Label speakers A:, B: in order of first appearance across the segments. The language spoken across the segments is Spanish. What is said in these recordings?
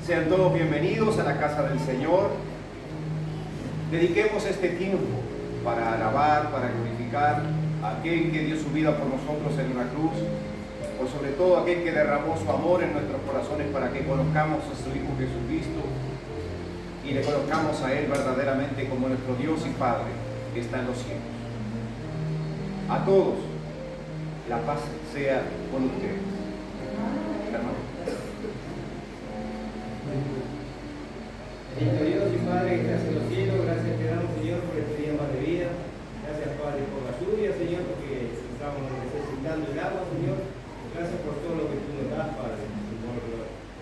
A: Sean todos bienvenidos a la casa del Señor. Dediquemos este tiempo para alabar, para glorificar a aquel que dio su vida por nosotros en una cruz, o sobre todo aquel que derramó su amor en nuestros corazones para que conozcamos a su Hijo Jesucristo y le conozcamos a Él verdaderamente como nuestro Dios y Padre que está en los cielos. A todos, la paz sea con ustedes. Hermano.
B: Bendito Dios y Padre que estás en los cielos, gracias te damos, Señor, por este día más de vida. Gracias, Padre, por la lluvia, Señor, porque estamos necesitando el agua, Señor. Gracias por todo lo que tú nos das, Padre, por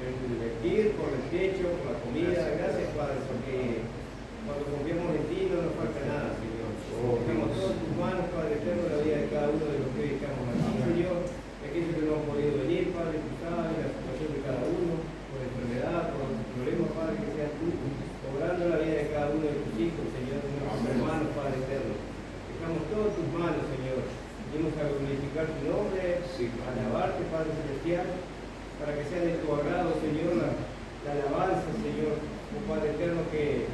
B: el divertir, por el techo, por la comida. Gracias, Padre, porque cuando confiamos en ti no nos falta nada, Señor. Confiamos todas tus manos, Padre eterno, la vida de cada uno de los que hoy estamos aquí, Señor. Y aquellos que no han podido venir, Padre, tú sabes la situación de cada uno, por enfermedad, por los problemas, Padre, que seas tú, obrando la vida de cada uno de tus hijos, Señor, de nuestros hermanos, Padre eterno. Dejamos todas tus manos, Señor. Venimos a glorificar tu nombre, a alabarte, Padre celestial, para que sea de tu agrado, Señor, la alabanza, Señor, oh Padre eterno, que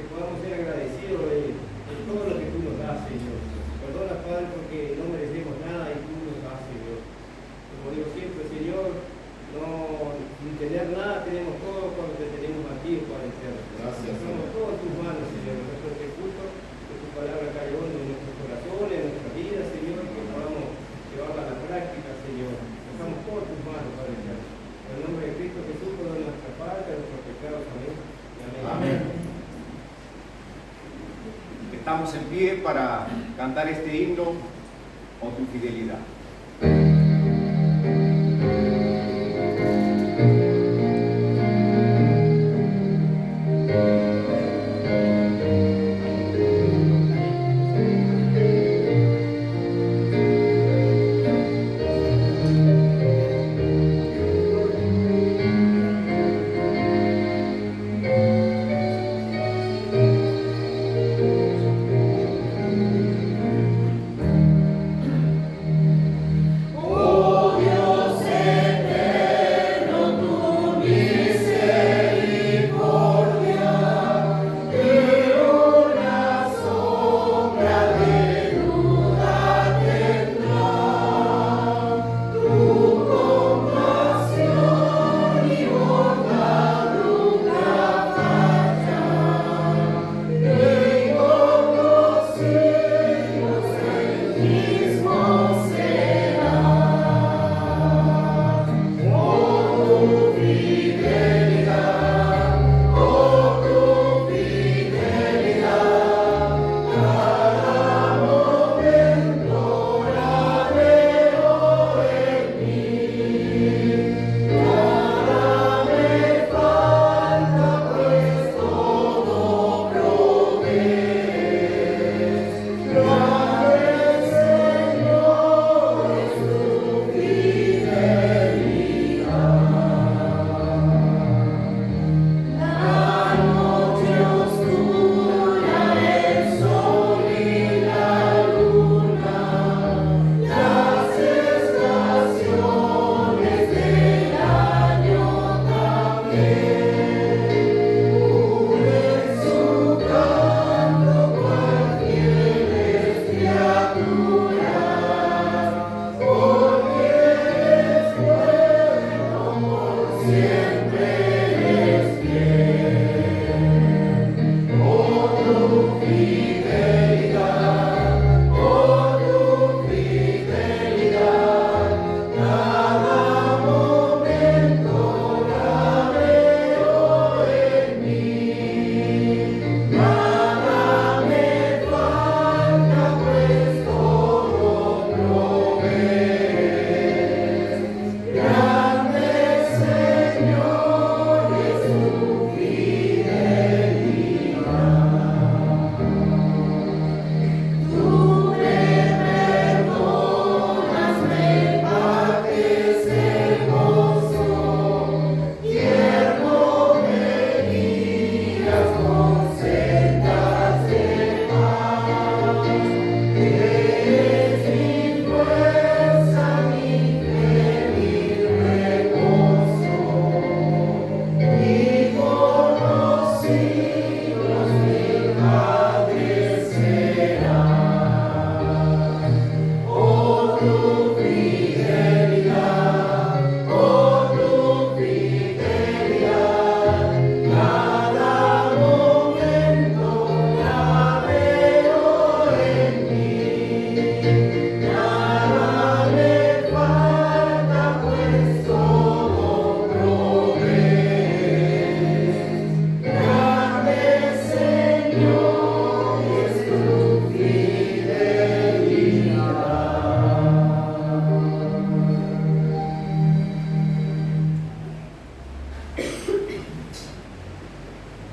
B: podamos ser agradecidos de todo lo que tú nos das, Señor. Perdona, Padre, porque no merecemos nada y tú nos das, Señor. Como digo siempre, Señor, no, sin tener nada tenemos todo cuando te tenemos a ti, Padre eterno. Gracias. Somos todas tus manos, Señor. Nosotros te culto, que tu palabra caiga en nuestros corazones, en nuestras vidas, Señor, y que podamos llevarla a la práctica, Señor. Dejamos todas tus manos, Padre eterno. En el nombre de Cristo Jesús, por nuestra parte, de nuestros pecados. Amén. Amén.
A: Amén. Estamos en pie para cantar este himno, O tu fidelidad.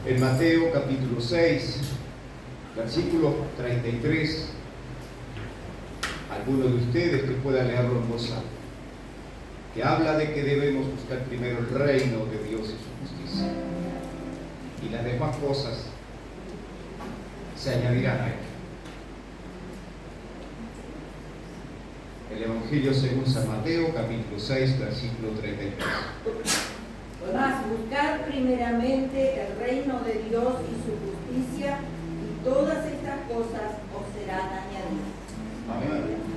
A: en Mateo capítulo 6, versículo 33. Algunos de ustedes que puedan leerlo en voz alta, que habla de que debemos buscar primero el reino de Dios y su justicia, y las demás cosas se añadirán a él. El Evangelio según San Mateo, capítulo 6, versículo 33.
C: Mas buscar primeramente el reino de Dios y su justicia, y todas estas cosas os serán añadidas.
A: Amén.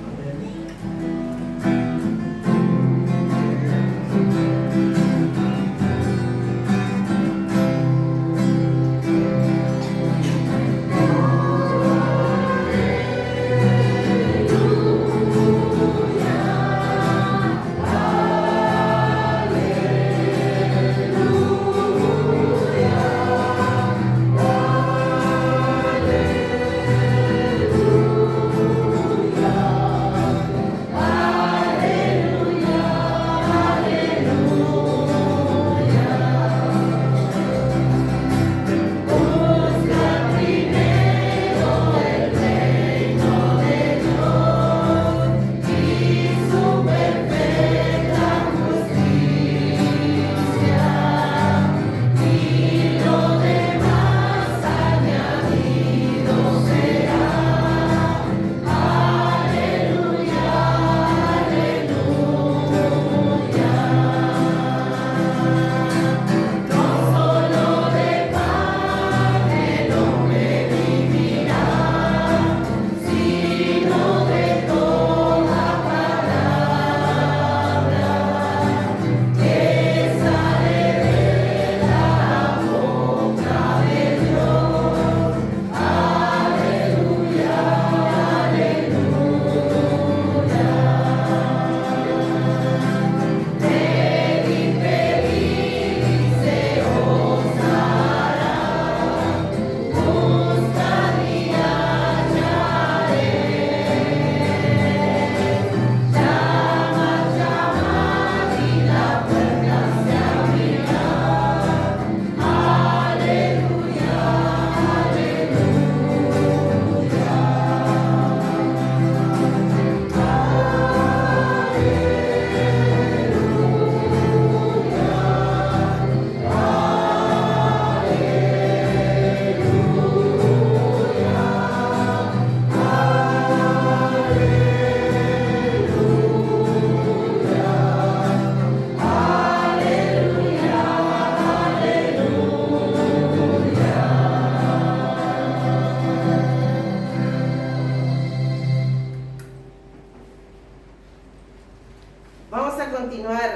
D: Continuar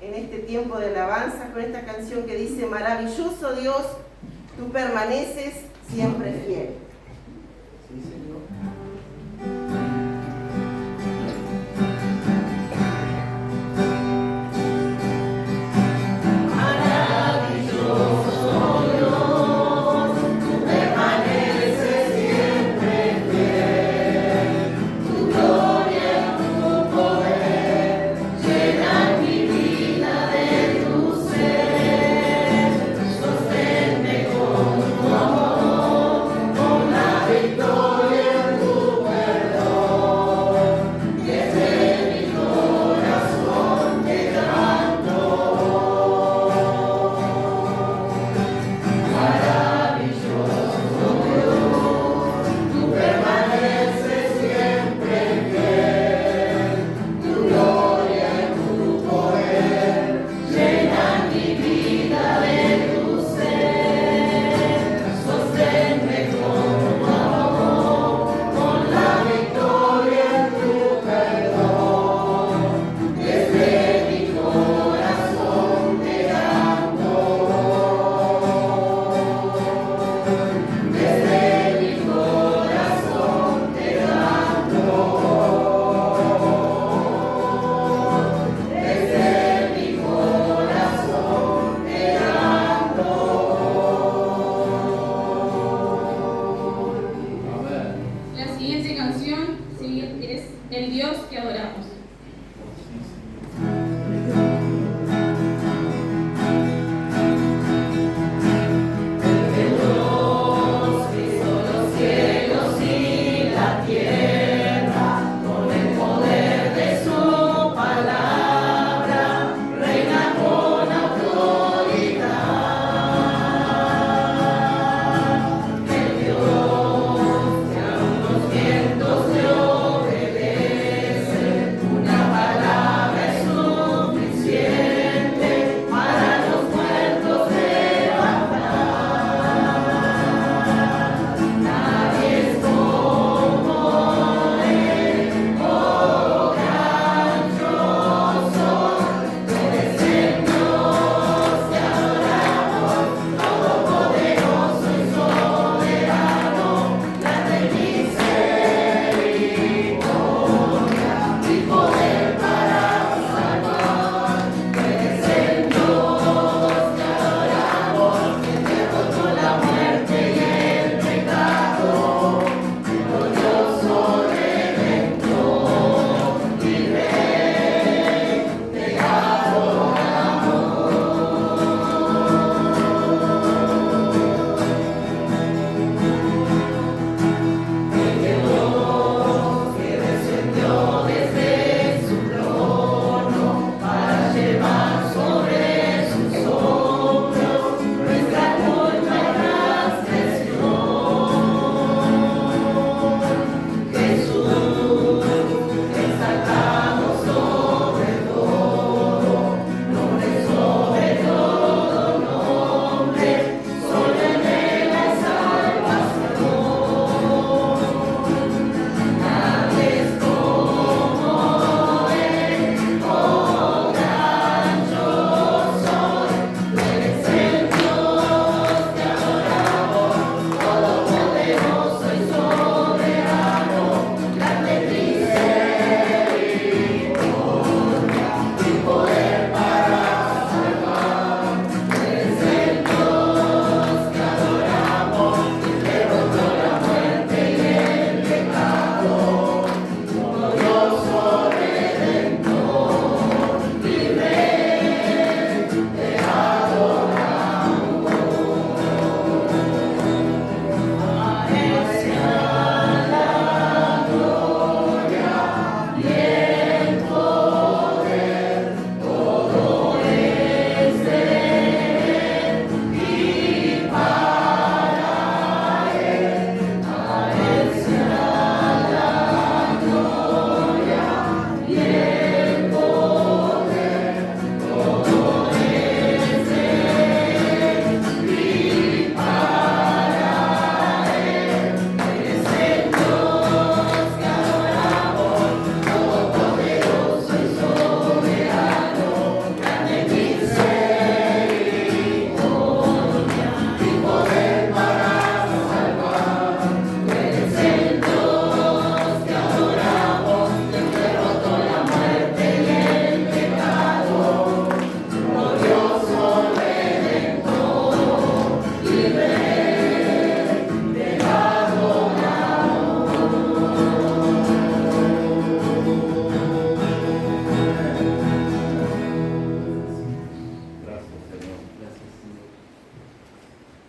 D: en este tiempo de alabanza con esta canción que dice: maravilloso Dios, tú permaneces siempre fiel. Sí, Señor.
E: Victoria en tu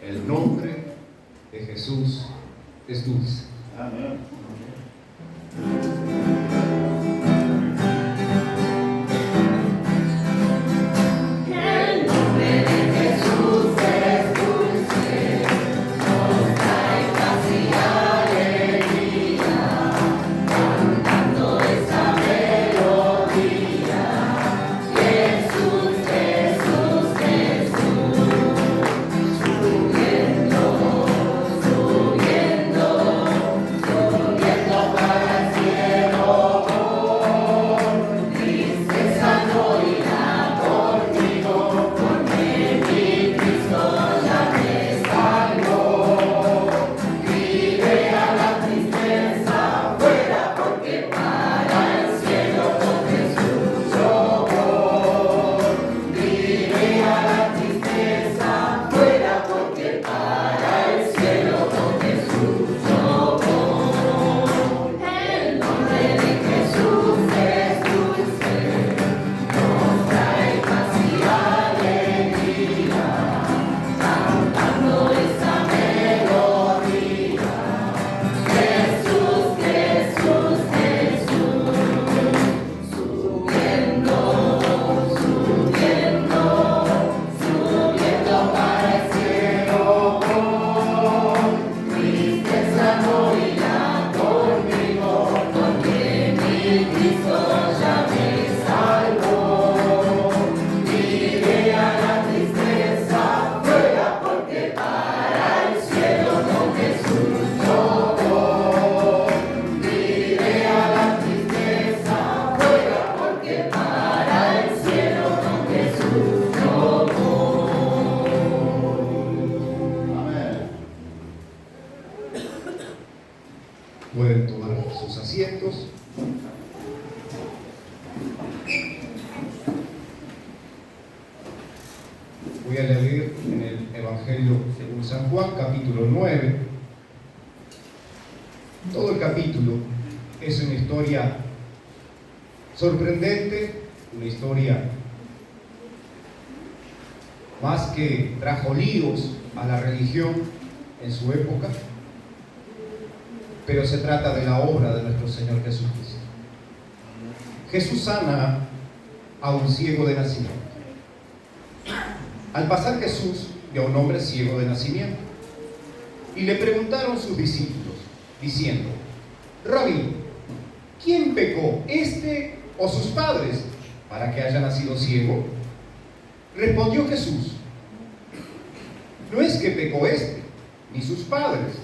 A: El nombre de Jesús es dulce.
E: Amén.
A: Pueden tomar sus asientos. Voy a leer en el Evangelio según San Juan, capítulo 9. Todo el capítulo es una historia sorprendente, una historia más que trajo líos a la religión en su época, pero se trata de la obra de nuestro Señor Jesucristo. Jesús sana a un ciego de nacimiento. Al pasar Jesús vio a un hombre ciego de nacimiento y le preguntaron sus discípulos, diciendo: Rabí, ¿quién pecó, este o sus padres, para que haya nacido ciego? Respondió Jesús: no es que pecó este, ni sus padres,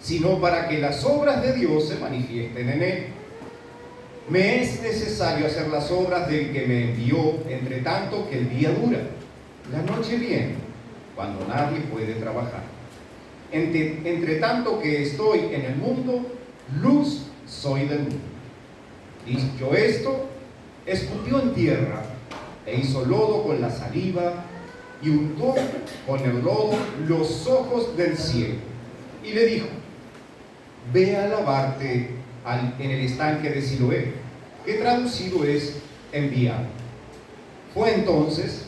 A: sino para que las obras de Dios se manifiesten en él. Me es necesario hacer las obras del que me envió, entre tanto que el día dura. La noche viene, cuando nadie puede trabajar. Entre tanto que estoy en el mundo, luz soy del mundo. Dicho esto, escupió en tierra, e hizo lodo con la saliva, y untó con el lodo los ojos del ciego, y le dijo: ve a lavarte en el estanque de Siloé, que traducido es enviado. Fue entonces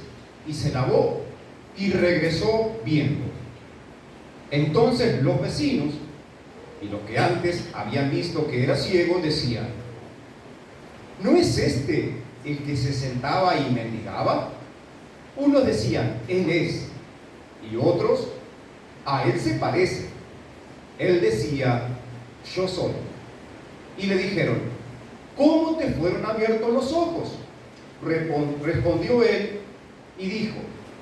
A: y se lavó, y regresó viendo. Entonces los vecinos, y los que antes habían visto que era ciego, decían: ¿no es este el que se sentaba y mendigaba? Unos decían: él es, y otros: a él se parece. Él decía: yo soy. Y le dijeron: ¿cómo te fueron abiertos los ojos? Respondió él y dijo: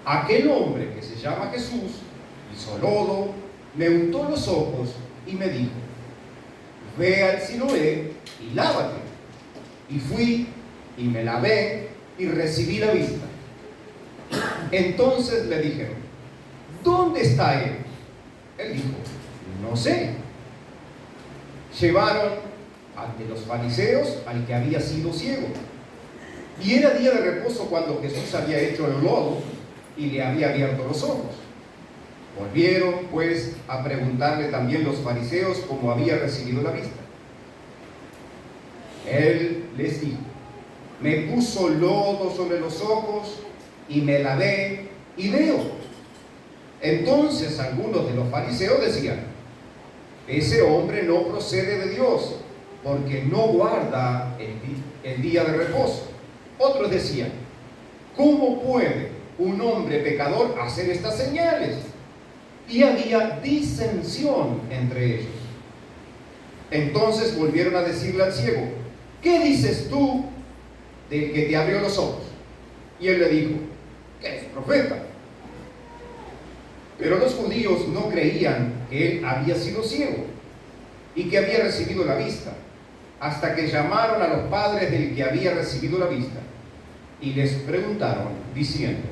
A: aquel hombre que se llama Jesús hizo lodo, me untó los ojos y me dijo: ve al Siloé y lávate. Y fui y me lavé y recibí la vista. Entonces le dijeron: ¿dónde está él? Él dijo: no sé. Llevaron ante los fariseos al que había sido ciego. Y era día de reposo cuando Jesús había hecho el lodo y le había abierto los ojos. Volvieron pues a preguntarle también los fariseos cómo había recibido la vista. Él les dijo: me puso lodo sobre los ojos y me lavé y veo.
E: Entonces algunos de los fariseos decían: ese hombre no procede de Dios, porque no guarda el día de reposo. Otros decían: ¿cómo puede un hombre pecador hacer estas señales? Y había disensión entre ellos. Entonces volvieron a decirle al ciego: ¿qué dices tú del que te abrió los ojos? Y él le dijo: que es profeta. Pero los judíos no creían que él había sido ciego y que había recibido la vista, hasta que llamaron a los padres del que había recibido la vista y les preguntaron, diciendo: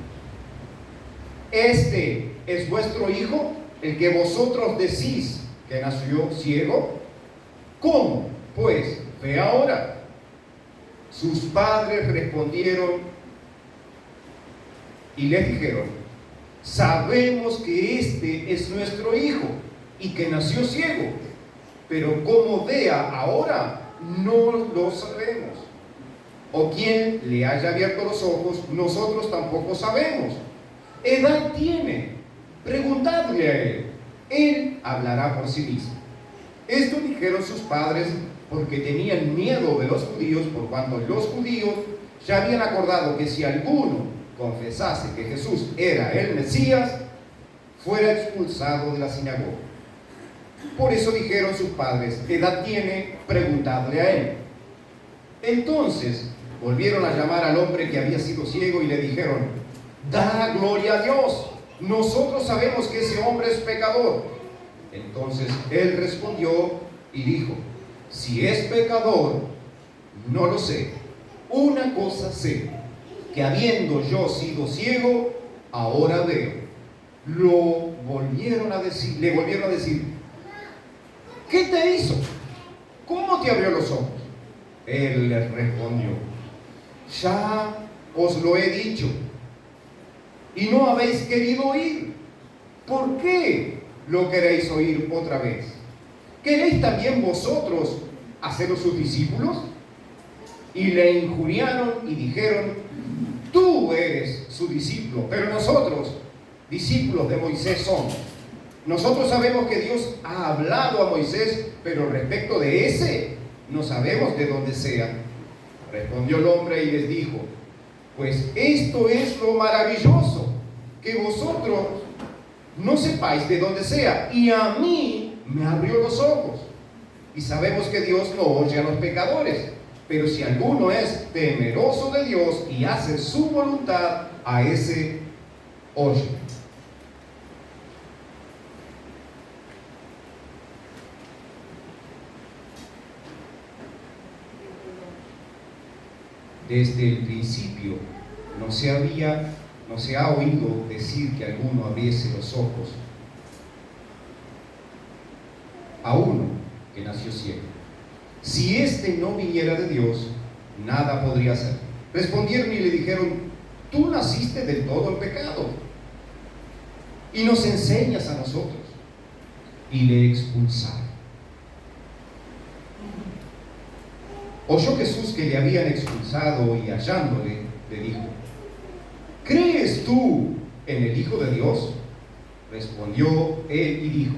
E: ¿este es vuestro hijo, el que vosotros decís que nació ciego? ¿Cómo, pues, ve ahora? Sus padres respondieron y les dijeron: sabemos que este es nuestro hijo y que nació ciego, pero cómo vea ahora no lo sabemos. O quién le haya abierto los ojos, nosotros tampoco sabemos. ¿Edad tiene? Preguntadle a él hablará por sí mismo. Esto dijeron sus padres porque tenían miedo de los judíos, por cuanto los judíos ya habían acordado que si alguno confesase que Jesús era el Mesías, fuera expulsado de la sinagoga. Por eso dijeron sus padres: ¿qué edad tiene? Preguntadle a él. Entonces volvieron a llamar al hombre que había sido ciego y le dijeron: da gloria a Dios, nosotros sabemos que ese hombre es pecador. Entonces él respondió y dijo: si es pecador, no lo sé. Una cosa sé, que habiendo yo sido ciego, ahora veo. Le volvieron a decir: ¿qué te hizo? ¿Cómo te abrió los ojos? Él les respondió: ya os lo he dicho, y no habéis querido oír. ¿Por qué lo queréis oír otra vez? ¿Queréis también vosotros haceros sus discípulos? Y le injuriaron y dijeron: tú eres su discípulo, pero nosotros, discípulos de Moisés somos. Nosotros sabemos que Dios ha hablado a Moisés, pero respecto de ese, no sabemos de dónde sea. Respondió el hombre y les dijo: pues esto es lo maravilloso, que vosotros no sepáis de dónde sea, y a mí me abrió los ojos. Y sabemos que Dios no oye a los pecadores, pero si alguno es temeroso de Dios y hace su voluntad, a ese oye. Desde el principio no se ha oído decir que alguno abriese los ojos a uno que nació ciego. Si éste no viniera de Dios, nada podría hacer. Respondieron y le dijeron: tú naciste del todo en pecado y nos enseñas a nosotros. Y le expulsaron. Oyó Jesús que le habían expulsado y hallándole, le dijo: ¿crees tú en el Hijo de Dios? Respondió él y dijo: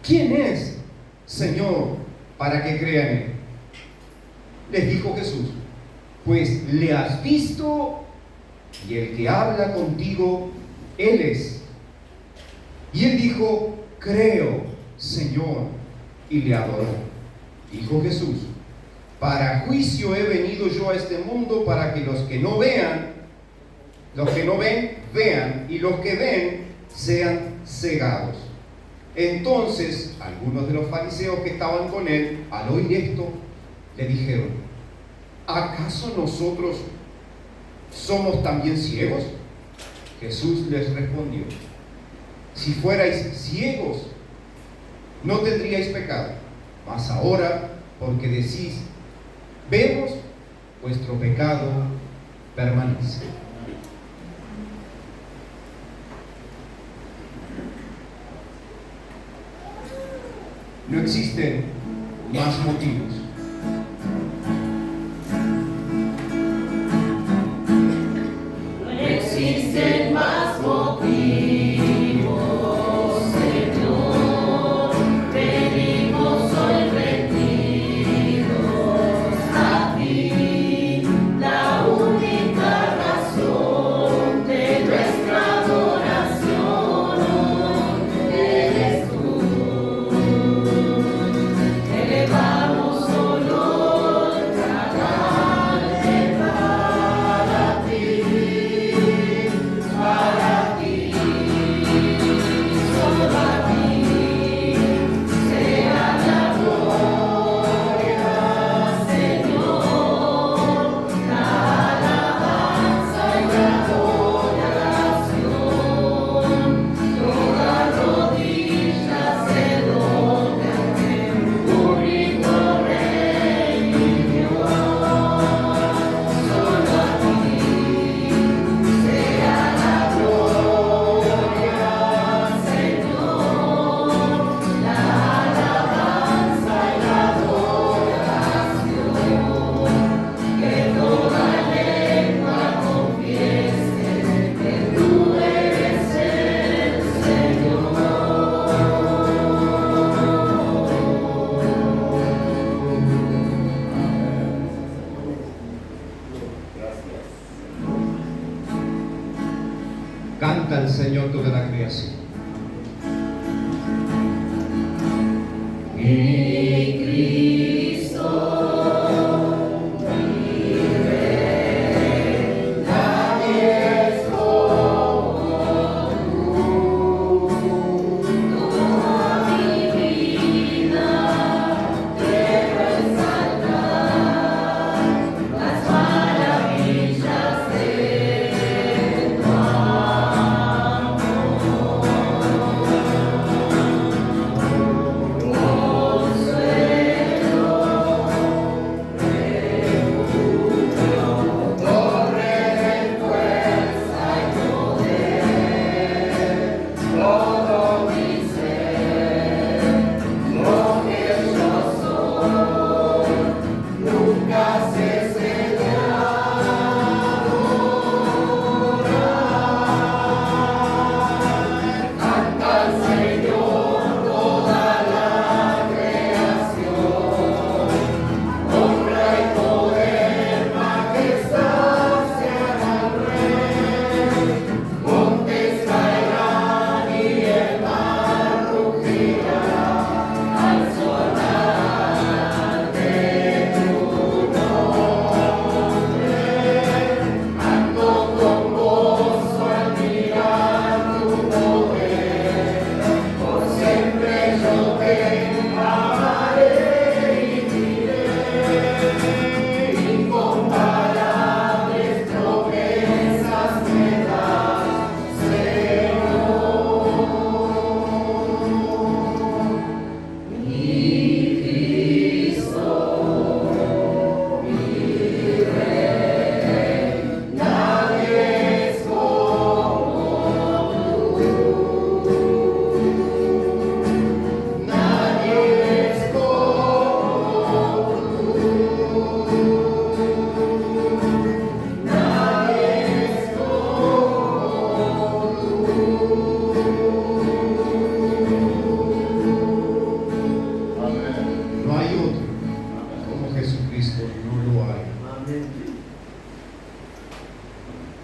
E: ¿quién es, Señor, para que crea en él? Les dijo Jesús: pues le has visto, y el que habla contigo, él es. Y él dijo: creo, Señor, y le adoró. Dijo Jesús: para juicio he venido yo a este mundo, para que los que no ven, vean, y los que ven sean cegados. Entonces algunos de los fariseos que estaban con él, al oír esto, le dijeron: ¿acaso nosotros somos también ciegos? Jesús les respondió: si fuerais ciegos, no tendríais pecado, mas ahora, porque decís: vemos, vuestro pecado permanece. No existen más motivos.
F: No existen más motivos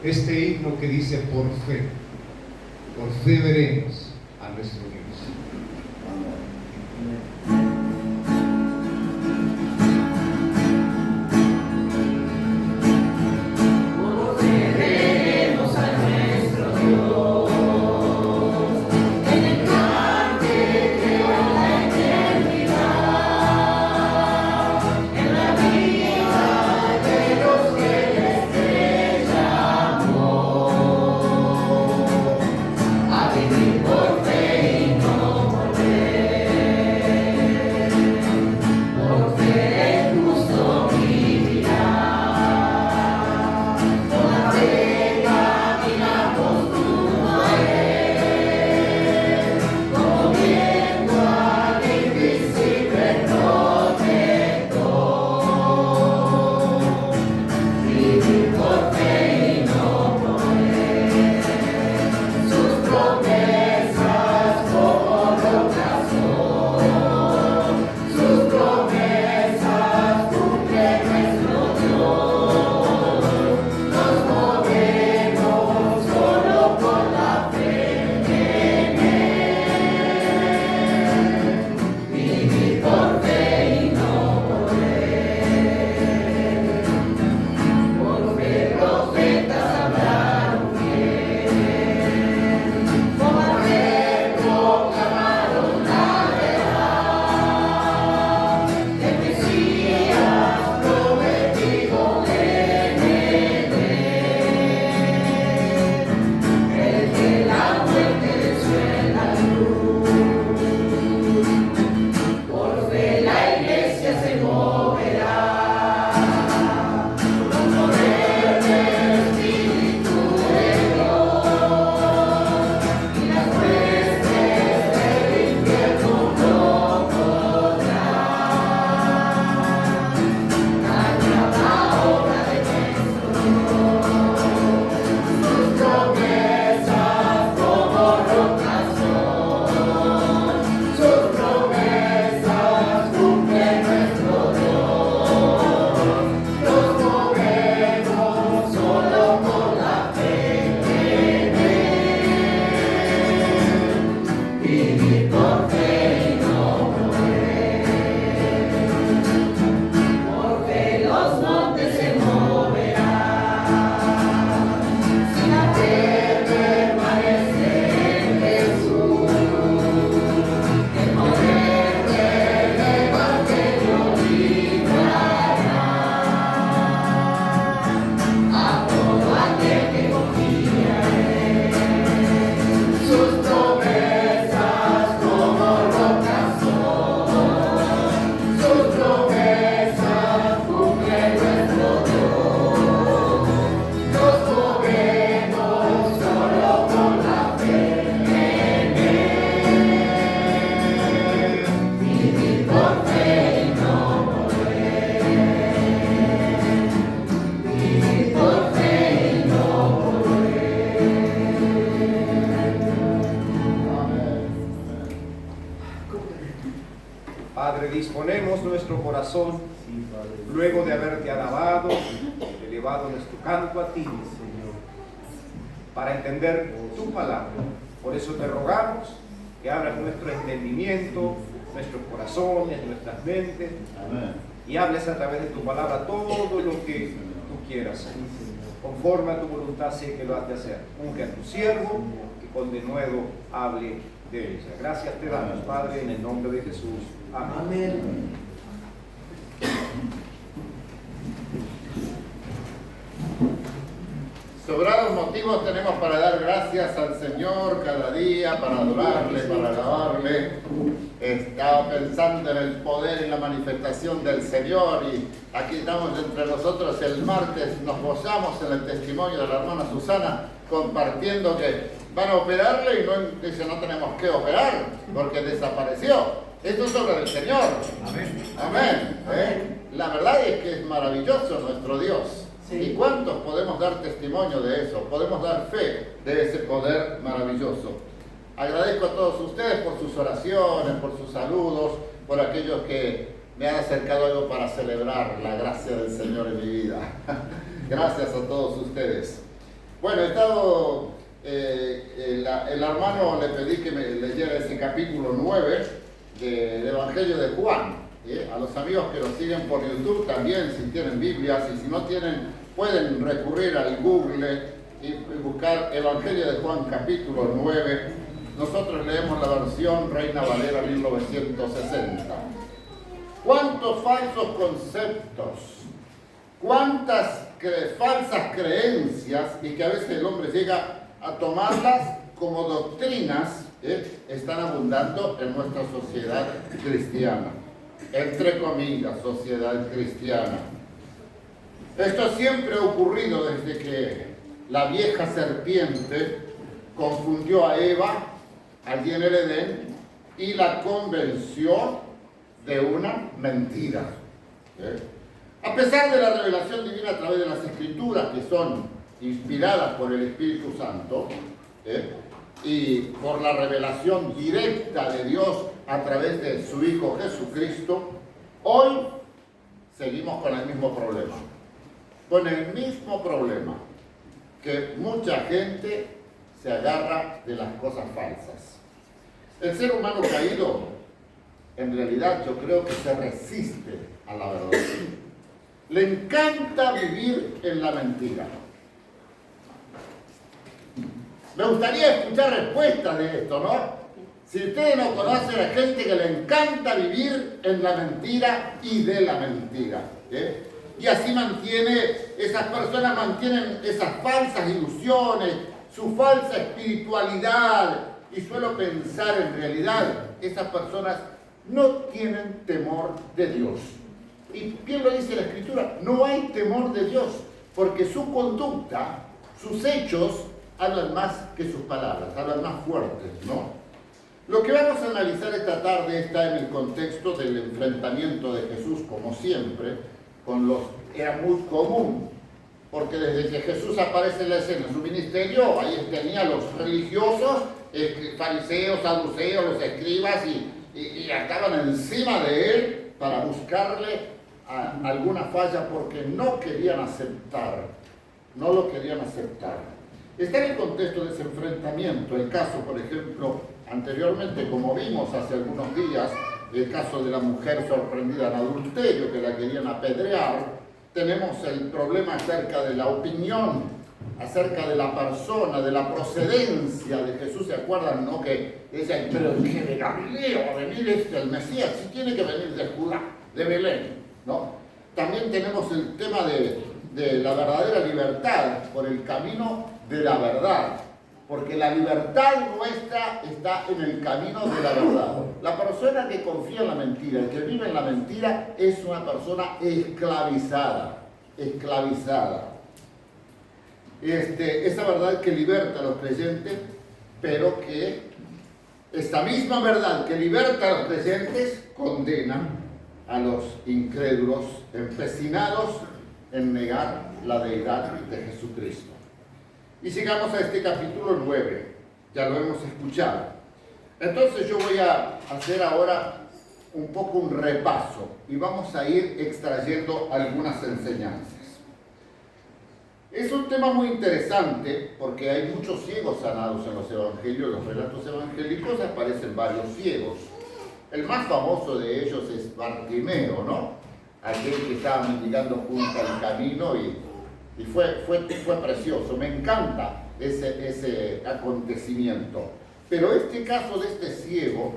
E: Este himno que dice por fe veremos a nuestro Dios.
F: A vivir por fe y no por ver.
A: Padre, disponemos nuestro corazón, luego de haberte alabado, elevado nuestro canto a ti, Señor, para entender tu palabra. Por eso te rogamos que abras nuestro entendimiento, nuestros corazones, nuestras mentes, y hables a través de tu palabra todo lo que tú quieras. Conforme a tu voluntad sé que lo has de hacer. Unge a tu siervo, que con denuedo hable de ella. Gracias te damos, Padre, en el nombre de Jesús. Amén.
F: Sobrados motivos tenemos para dar gracias al Señor cada día, para adorarle, para alabarle. Estaba pensando en el poder y la manifestación del Señor, y aquí estamos entre nosotros el martes, nos gozamos en el testimonio de la hermana Susana, compartiendo que van a operarle y dice no tenemos que operar porque desapareció. Esto es obra del Señor.
A: Amén.
F: Amén. La verdad es que es maravilloso nuestro Dios. Sí. ¿Y cuántos podemos dar testimonio de eso? Podemos dar fe de ese poder maravilloso. Agradezco a todos ustedes por sus oraciones, por sus saludos, por aquellos que me han acercado algo para celebrar la gracia del Señor en mi vida. Gracias a todos ustedes. Bueno, he estado, el hermano le pedí que me leyera ese capítulo 9 del Evangelio de Juan. A los amigos que lo siguen por YouTube también, si tienen Biblias, y si no tienen, pueden recurrir al Google y buscar Evangelio de Juan capítulo 9. Nosotros leemos la versión Reina Valera 1960. ¿Cuántos falsos conceptos, cuántas falsas creencias, y que a veces el hombre llega a tomarlas como doctrinas, están abundando en nuestra sociedad cristiana? Entre comillas, sociedad cristiana. Esto siempre ha ocurrido desde que la vieja serpiente confundió a Eva allí en el Edén y la convenció de una mentira. A pesar de la revelación divina a través de las Escrituras, que son inspiradas por el Espíritu Santo, y por la revelación directa de Dios a través de su Hijo Jesucristo, hoy seguimos con el mismo problema. Con el mismo problema, que mucha gente se agarra de las cosas falsas. El ser humano caído, en realidad yo creo que se resiste a la verdad. Le encanta vivir en la mentira. Me gustaría escuchar respuestas de esto, ¿no? Si ustedes no conocen a gente que le encanta vivir en la mentira y de la mentira, y así esas personas mantienen esas falsas ilusiones, su falsa espiritualidad, y suelo pensar en realidad, esas personas no tienen temor de Dios. ¿Y quién lo dice la Escritura? No hay temor de Dios, porque su conducta, sus hechos, hablan más que sus palabras, hablan más fuertes, ¿no? Lo que vamos a analizar esta tarde está en el contexto del enfrentamiento de Jesús, como siempre, era muy común, porque desde que Jesús aparece en la escena en su ministerio, ahí tenía a los religiosos, fariseos, saduceos, los escribas, y estaban encima de él para buscarle alguna falla, porque no querían aceptar, no lo querían aceptar. Está en el contexto de ese enfrentamiento el caso, por ejemplo, anteriormente, como vimos hace algunos días, el caso de la mujer sorprendida en adulterio, que la querían apedrear. Tenemos el problema acerca de la opinión, acerca de la persona, de la procedencia de Jesús. ¿Se acuerdan, no? Que decían, pero dije de Galilea va a venir el Mesías, sí tiene que venir de Judá, de Belén, ¿no? También tenemos el tema de la verdadera libertad por el camino de la verdad, porque la libertad nuestra está en el camino de la verdad. La persona que confía en la mentira, el que vive en la mentira, es una persona esclavizada. Esa verdad que liberta a los creyentes, pero que esta misma verdad que liberta a los creyentes condena a los incrédulos empecinados en negar la deidad de Jesucristo. Y llegamos a este capítulo 9, ya lo hemos escuchado. Entonces yo voy a hacer ahora un poco un repaso y vamos a ir extrayendo algunas enseñanzas. Es un tema muy interesante porque hay muchos ciegos sanados en los evangelios. Los relatos evangélicos aparecen varios ciegos. El más famoso de ellos es Bartimeo, ¿no? Aquel que estaba mendigando junto al camino y fue precioso. Me encanta ese acontecimiento. Pero este caso de este ciego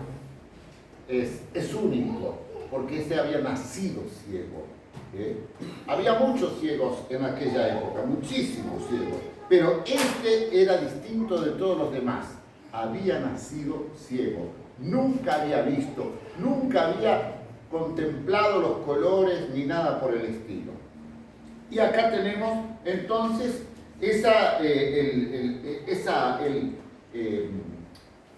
F: es único, porque este había nacido ciego. Había muchos ciegos en aquella época, muchísimos ciegos, pero este era distinto de todos los demás. Había nacido ciego, nunca había visto, nunca había contemplado los colores ni nada por el estilo. Y acá tenemos entonces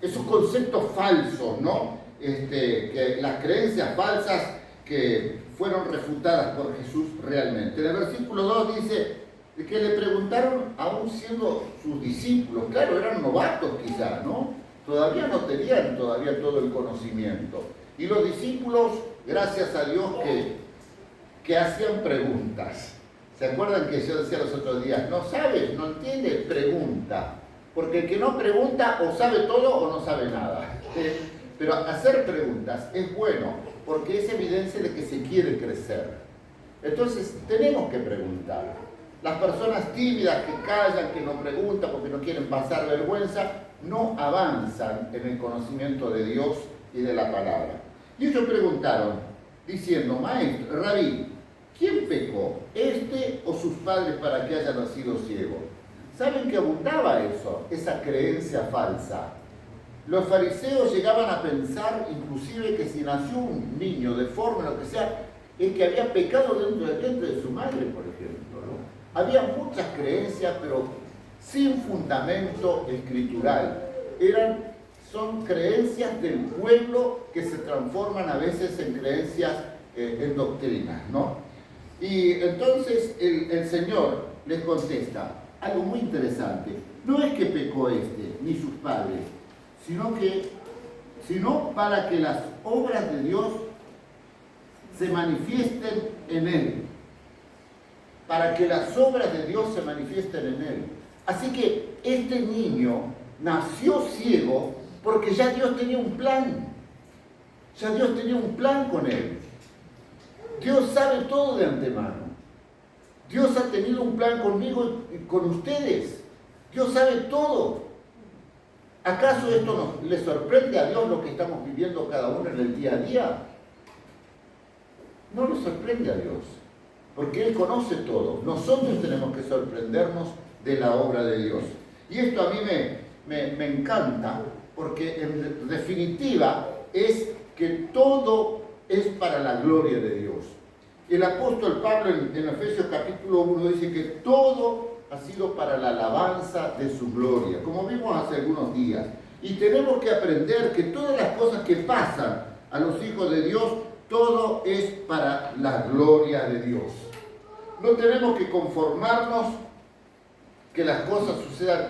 F: esos conceptos falsos, ¿no? Que las creencias falsas que fueron refutadas por Jesús realmente. En el versículo 2 dice que le preguntaron, aún siendo sus discípulos, claro, eran novatos quizás, ¿no? Todavía no tenían todavía todo el conocimiento. Y los discípulos, gracias a Dios, que hacían preguntas. ¿Se acuerdan que yo decía los otros días? No sabes, no entiendes, pregunta. Porque el que no pregunta o sabe todo o no sabe nada. Pero hacer preguntas es bueno, porque es evidencia de que se quiere crecer. Entonces, tenemos que preguntar. Las personas tímidas que callan, que no preguntan porque no quieren pasar vergüenza, no avanzan en el conocimiento de Dios y de la palabra. Y ellos preguntaron, diciendo, maestro, rabí, ¿quién pecó, este o sus padres para que haya nacido ciego? ¿Saben que abundaba eso, esa creencia falsa? Los fariseos llegaban a pensar inclusive que si nació un niño deforme, lo que sea, es que había pecado dentro del vientre de su madre, por ejemplo, ¿no? Había muchas creencias, pero sin fundamento escritural. Son creencias del pueblo que se transforman a veces en creencias, en doctrinas, ¿no? Y entonces el Señor les contesta algo muy interesante. No es que pecó ni sus padres, sino para que las obras de Dios se manifiesten en Él. Para que las obras de Dios se manifiesten en Él. Así que este niño nació ciego porque ya Dios tenía un plan. Ya Dios tenía un plan con él. Dios sabe todo de antemano. Dios ha tenido un plan conmigo y con ustedes. Dios sabe todo. ¿Acaso esto le sorprende a Dios lo que estamos viviendo cada uno en el día a día? No le sorprende a Dios, porque Él conoce todo. Nosotros tenemos que sorprendernos de la obra de Dios. Y esto a mí me encanta, porque en definitiva es que todo es para la gloria de Dios. El apóstol Pablo en Efesios capítulo 1 dice que todo ha sido para la alabanza de su gloria, como vimos hace algunos días. Y tenemos que aprender que todas las cosas que pasan a los hijos de Dios, todo es para la gloria de Dios. No tenemos que conformarnos que las cosas sucedan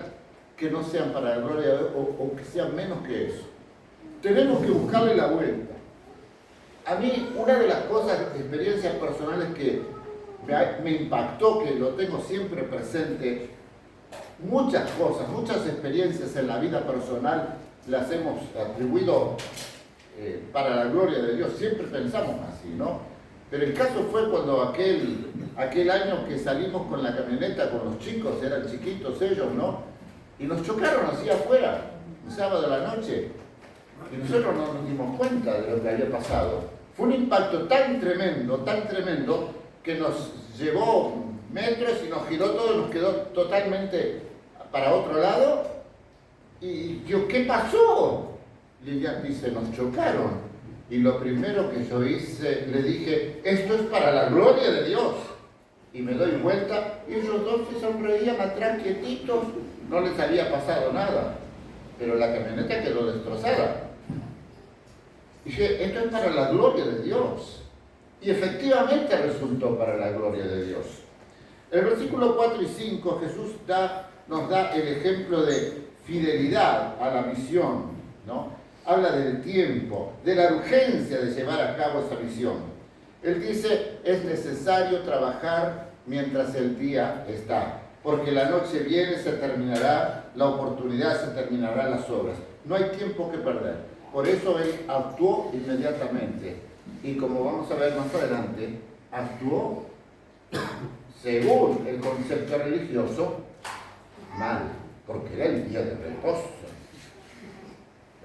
F: que no sean para la gloria de Dios o que sean menos que eso. Tenemos que buscarle la vuelta. A mí, una de las cosas, experiencias personales que me impactó, que lo tengo siempre presente, muchas cosas, muchas experiencias en la vida personal las hemos atribuido para la gloria de Dios. Siempre pensamos así, ¿no? Pero el caso fue cuando aquel año que salimos con la camioneta con los chicos, eran chiquitos ellos, ¿no? Y nos chocaron así afuera, un sábado a la noche. Y nosotros no nos dimos cuenta de lo que había pasado. Fue un impacto tan tremendo, que nos llevó metros y nos giró todo, nos quedó totalmente para otro lado. Y yo, ¿qué pasó? Y ella dice, nos chocaron. Y lo primero que yo hice, le dije, esto es para la gloria de Dios. Y me doy vuelta, y ellos dos se sonreían atrás quietitos, no les había pasado nada. Pero la camioneta quedó destrozada. Y dije, esto es para la gloria de Dios. Y efectivamente resultó para la gloria de Dios. En el versículo 4 y 5 Jesús nos da el ejemplo de fidelidad a la misión, ¿no? habla del tiempo, de la urgencia de llevar a cabo esa misión. Él dice, es necesario trabajar mientras el día está, porque la noche viene, se terminará la oportunidad, se terminarán las obras. No hay tiempo que perder. Por eso él actuó inmediatamente. Y como vamos a ver más adelante, actuó según el concepto religioso mal, porque era el día de reposo.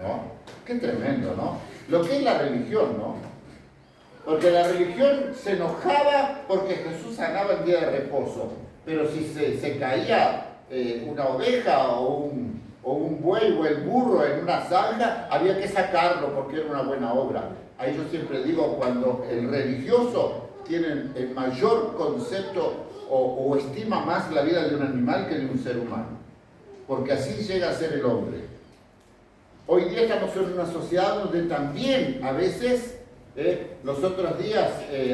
F: ¿No? Qué tremendo, ¿no? Lo que es la religión, ¿no? Porque la religión se enojaba porque Jesús sanaba el día de reposo, pero si se caía una oveja o un buey o el burro en una zanja, había que sacarlo porque era una buena obra. Ahí yo siempre digo, cuando el religioso tiene el mayor concepto o estima más la vida de un animal que de un ser humano, porque así llega a ser el hombre. Hoy día estamos en una sociedad donde también a veces, los otros días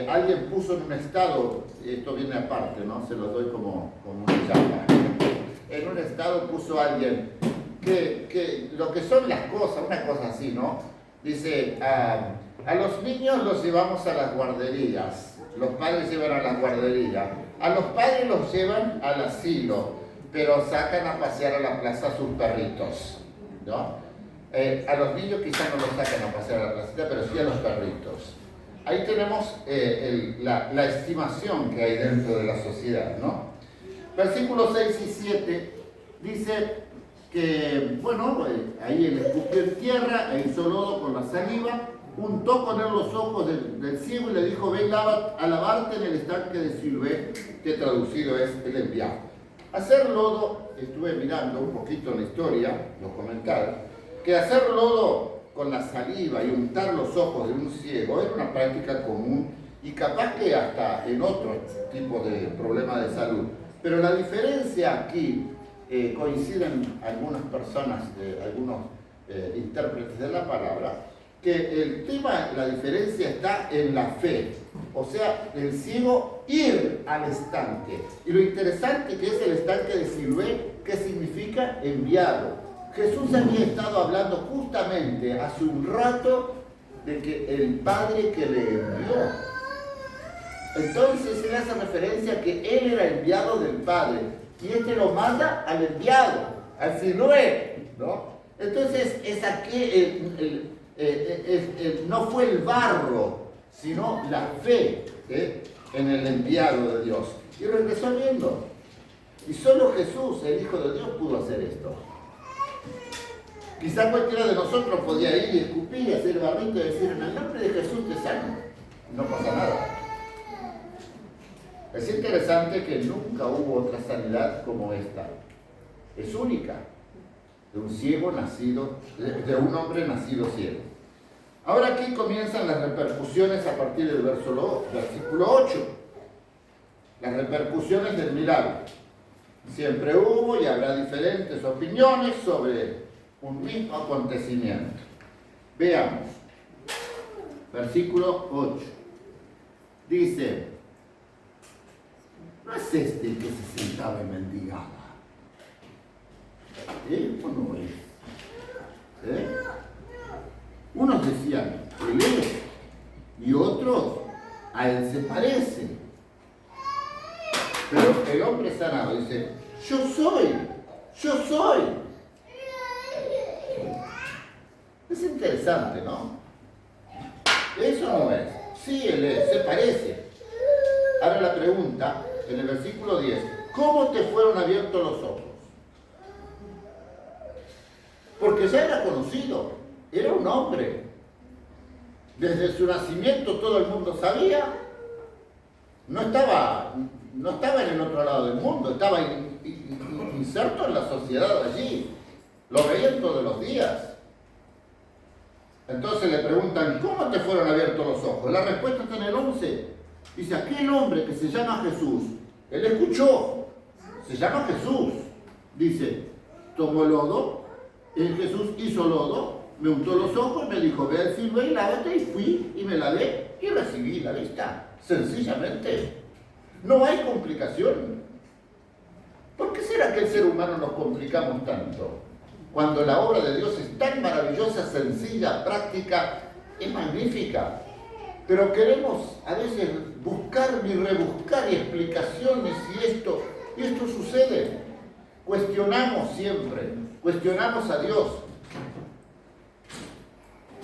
F: alguien puso en un estado, esto viene aparte, ¿no? Se lo doy como una llama. En un estado puso alguien que lo que son las cosas, una cosa así, ¿no? Dice, a los niños los llevamos a las guarderías, los padres llevan a la guardería, a los padres los llevan al asilo, pero sacan a pasear a la plaza a sus perritos, ¿no? A los niños quizás no los sacan a pasear a la placita, pero sí a los perritos. Ahí tenemos la estimación que hay dentro de la sociedad, ¿no? Versículos 6 y 7 dice que, bueno, ahí él escupió en tierra e hizo lodo con la saliva, untó con él los ojos del ciego y le dijo, ven a lavarte en el estanque de Siloé, que traducido es el enviado. Hacer lodo, estuve mirando un poquito la historia, los comentarios, que hacer lodo con la saliva y untar los ojos de un ciego era una práctica común y capaz que hasta en otros tipos de problemas de salud. Pero la diferencia aquí, coinciden algunas personas, algunos intérpretes de la palabra, que el tema, la diferencia está en la fe. O sea, el ciego ir al estanque. Y lo interesante que es el estanque de Siloé, que significa enviado. Jesús había estado hablando justamente hace un rato de que el Padre que le envió. Entonces él hace referencia a que él era enviado del Padre y este lo manda al enviado, al Siloé, ¿no? Entonces es aquí no fue el barro, sino la fe en el enviado de Dios. Y regresó viendo. Y solo Jesús, el Hijo de Dios, pudo hacer esto. Quizás cualquiera de nosotros podía ir y escupir, hacer barrito y decir, en el nombre de Jesús te sano. No pasa nada. Es interesante que nunca hubo otra sanidad como esta. Es única. De un ciego nacido, de un hombre nacido ciego. Ahora aquí comienzan las repercusiones a partir del versículo 8. Las repercusiones del milagro. Siempre hubo y habrá diferentes opiniones sobre un mismo acontecimiento. Veamos. Versículo 8. Dice, no es este que se sentaba y mendigaba. ¿O no es? Unos decían, él es, y otros, a él se parece. Pero el hombre sanado dice, yo soy. Es interesante, ¿no? Eso no es. Sí, él es, se parece. Ahora la pregunta, en el versículo 10, ¿cómo te fueron abiertos los ojos? Porque ya era conocido, era un hombre. Desde su nacimiento todo el mundo sabía. No estaba en el otro lado del mundo, estaba inserto en la sociedad allí. Lo veían todos los días. Entonces le preguntan, ¿cómo te fueron abiertos los ojos? La respuesta está en el 11. Dice, aquel hombre que se llama Jesús, él escuchó, se llama Jesús. Dice, tomó lodo, Jesús hizo lodo, me untó los ojos, me dijo, ve al Siloé y lávate, y fui y me lavé y recibí la vista. Sencillamente. No hay complicación. ¿Por qué será que el ser humano nos complicamos tanto? cuando la obra de Dios es tan maravillosa, sencilla, práctica, es magnífica. Pero queremos a veces buscar y rebuscar y explicaciones y esto sucede. Cuestionamos siempre, cuestionamos a Dios.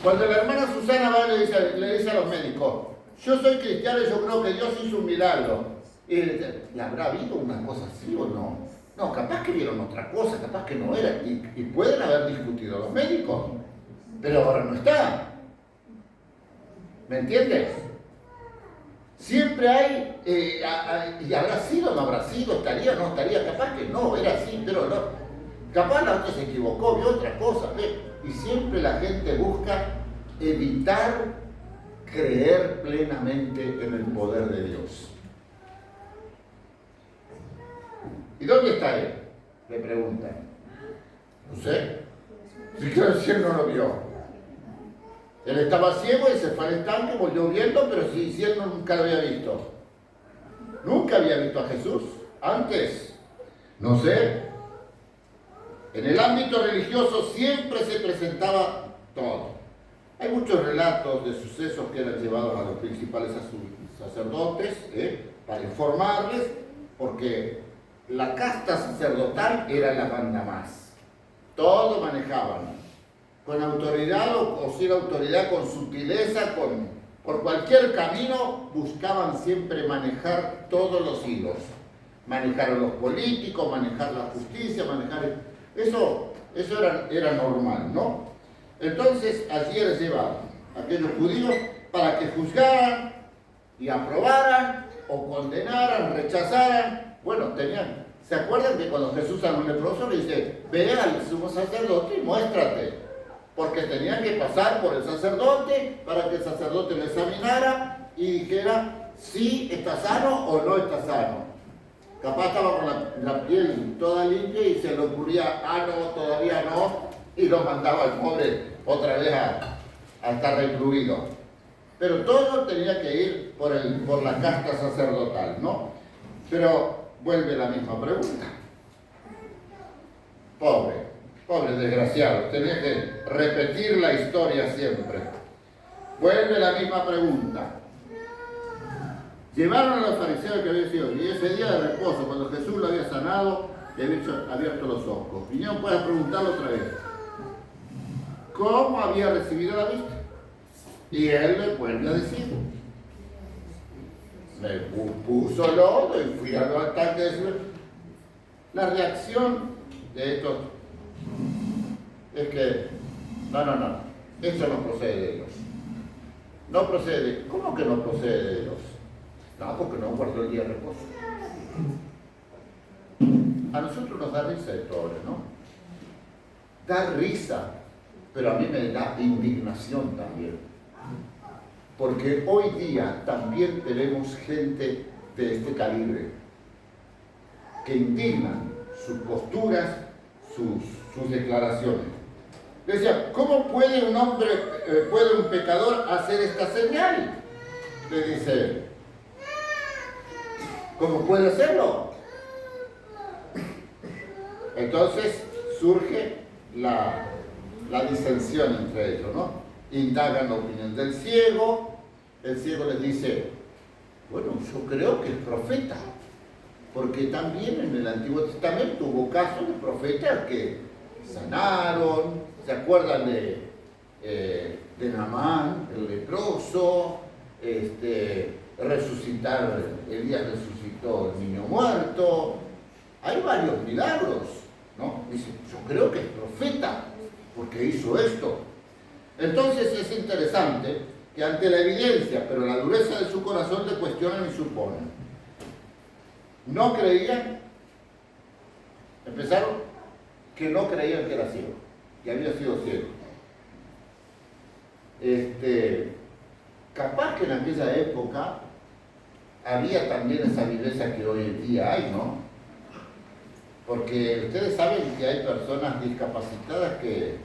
F: Cuando la hermana Susana va y le dice a los médicos, yo soy cristiano y yo creo que Dios hizo un milagro. Y ¿le habrá habido una cosa así o no? No, capaz que vieron otra cosa, capaz que no era. Y pueden haber discutido los médicos, pero ahora no está. ¿Me entiendes? Siempre hay, y habrá sido, no habrá sido, estaría, no estaría, capaz que no, era así, pero no. Capaz la otra se equivocó, vio otra cosa, ¿ve? Y siempre la gente busca evitar creer plenamente en el poder de Dios. ¿Y dónde está él? Le preguntan. No sé. Si él no lo vio. Él estaba ciego y se fue al estanque, volvió viendo, pero si él nunca lo había visto. Nunca había visto a Jesús antes. No sé. En el ámbito religioso siempre se presentaba todo. Hay muchos relatos de sucesos que eran llevados a los principales sacerdotes para informarles, porque la casta sacerdotal era la banda más. Todo manejaban. Con autoridad o sin autoridad, con sutileza, por cualquier camino, buscaban siempre manejar todos los hilos. Manejar a los políticos, manejar la justicia, manejar... Eso era normal, ¿no? Entonces, allí les llevaban a aquellos judíos para que juzgaran y aprobaran o condenaran, rechazaran. Bueno, ¿se acuerdan que cuando Jesús a un leproso le dice, ve al sumo sacerdote y muéstrate? Porque tenían que pasar por el sacerdote para que el sacerdote lo examinara y dijera si está sano o no está sano. Capaz estaba con la piel toda limpia y se le ocurría, no, todavía no, y lo mandaba al pobre otra vez a estar recluido. Pero todo tenía que ir por la casta sacerdotal, ¿no? Pero vuelve la misma pregunta. Pobre desgraciado, tenía que repetir la historia siempre. Vuelve la misma pregunta. Llevaron a los fariseos que había sido, y ese día de reposo, cuando Jesús lo había sanado, le había abierto los ojos. Vinieron para preguntarle otra vez, ¿cómo había recibido la vista? Y él le vuelve a decir, me puso lodo y fui a los ataques. La reacción de estos es que, no, esto no procede de Dios. No procede. ¿Cómo que no procede de Dios? No, porque no guardó el día de reposo. A nosotros nos da risa esto, ¿no? Da risa, pero a mí me da indignación también. Porque hoy día también tenemos gente de este calibre que indignan sus posturas, sus declaraciones. Decía, ¿cómo puede puede un pecador hacer esta señal? Le dice él. ¿Cómo puede hacerlo? Entonces surge la disensión entre ellos, ¿no? Indagan la opinión del ciego. El ciego les dice, bueno, yo creo que es profeta, porque también en el Antiguo Testamento hubo casos de profetas que sanaron. ¿Se acuerdan de Naamán, el leproso? Elías resucitó el niño muerto. Hay varios milagros, ¿no? Dice, yo creo que es profeta, porque hizo esto. Entonces es interesante que ante la evidencia, pero la dureza de su corazón, le cuestionan y suponen. No creían, empezaron que no creían que era ciego, que había sido ciego. Capaz que en aquella época había también esa viveza que hoy en día hay, ¿no? Porque ustedes saben que hay personas discapacitadas que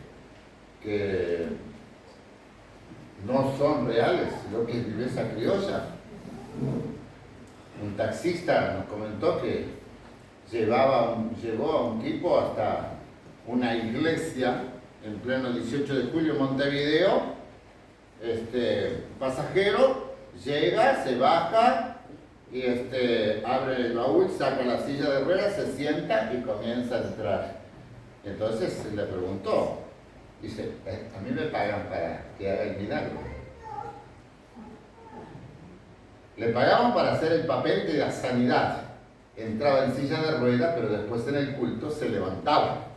F: no son reales, sino que es viveza criolla. Un taxista nos comentó que llevó a un tipo hasta una iglesia en pleno 18 de julio en Montevideo. Pasajero llega, se baja y abre el baúl, saca la silla de ruedas, se sienta y comienza a entrar. Entonces le preguntó, dice, a mí me pagan para que haga el milagro. Le pagaban para hacer el papel de la sanidad. Entraba en silla de ruedas, pero después en el culto se levantaba.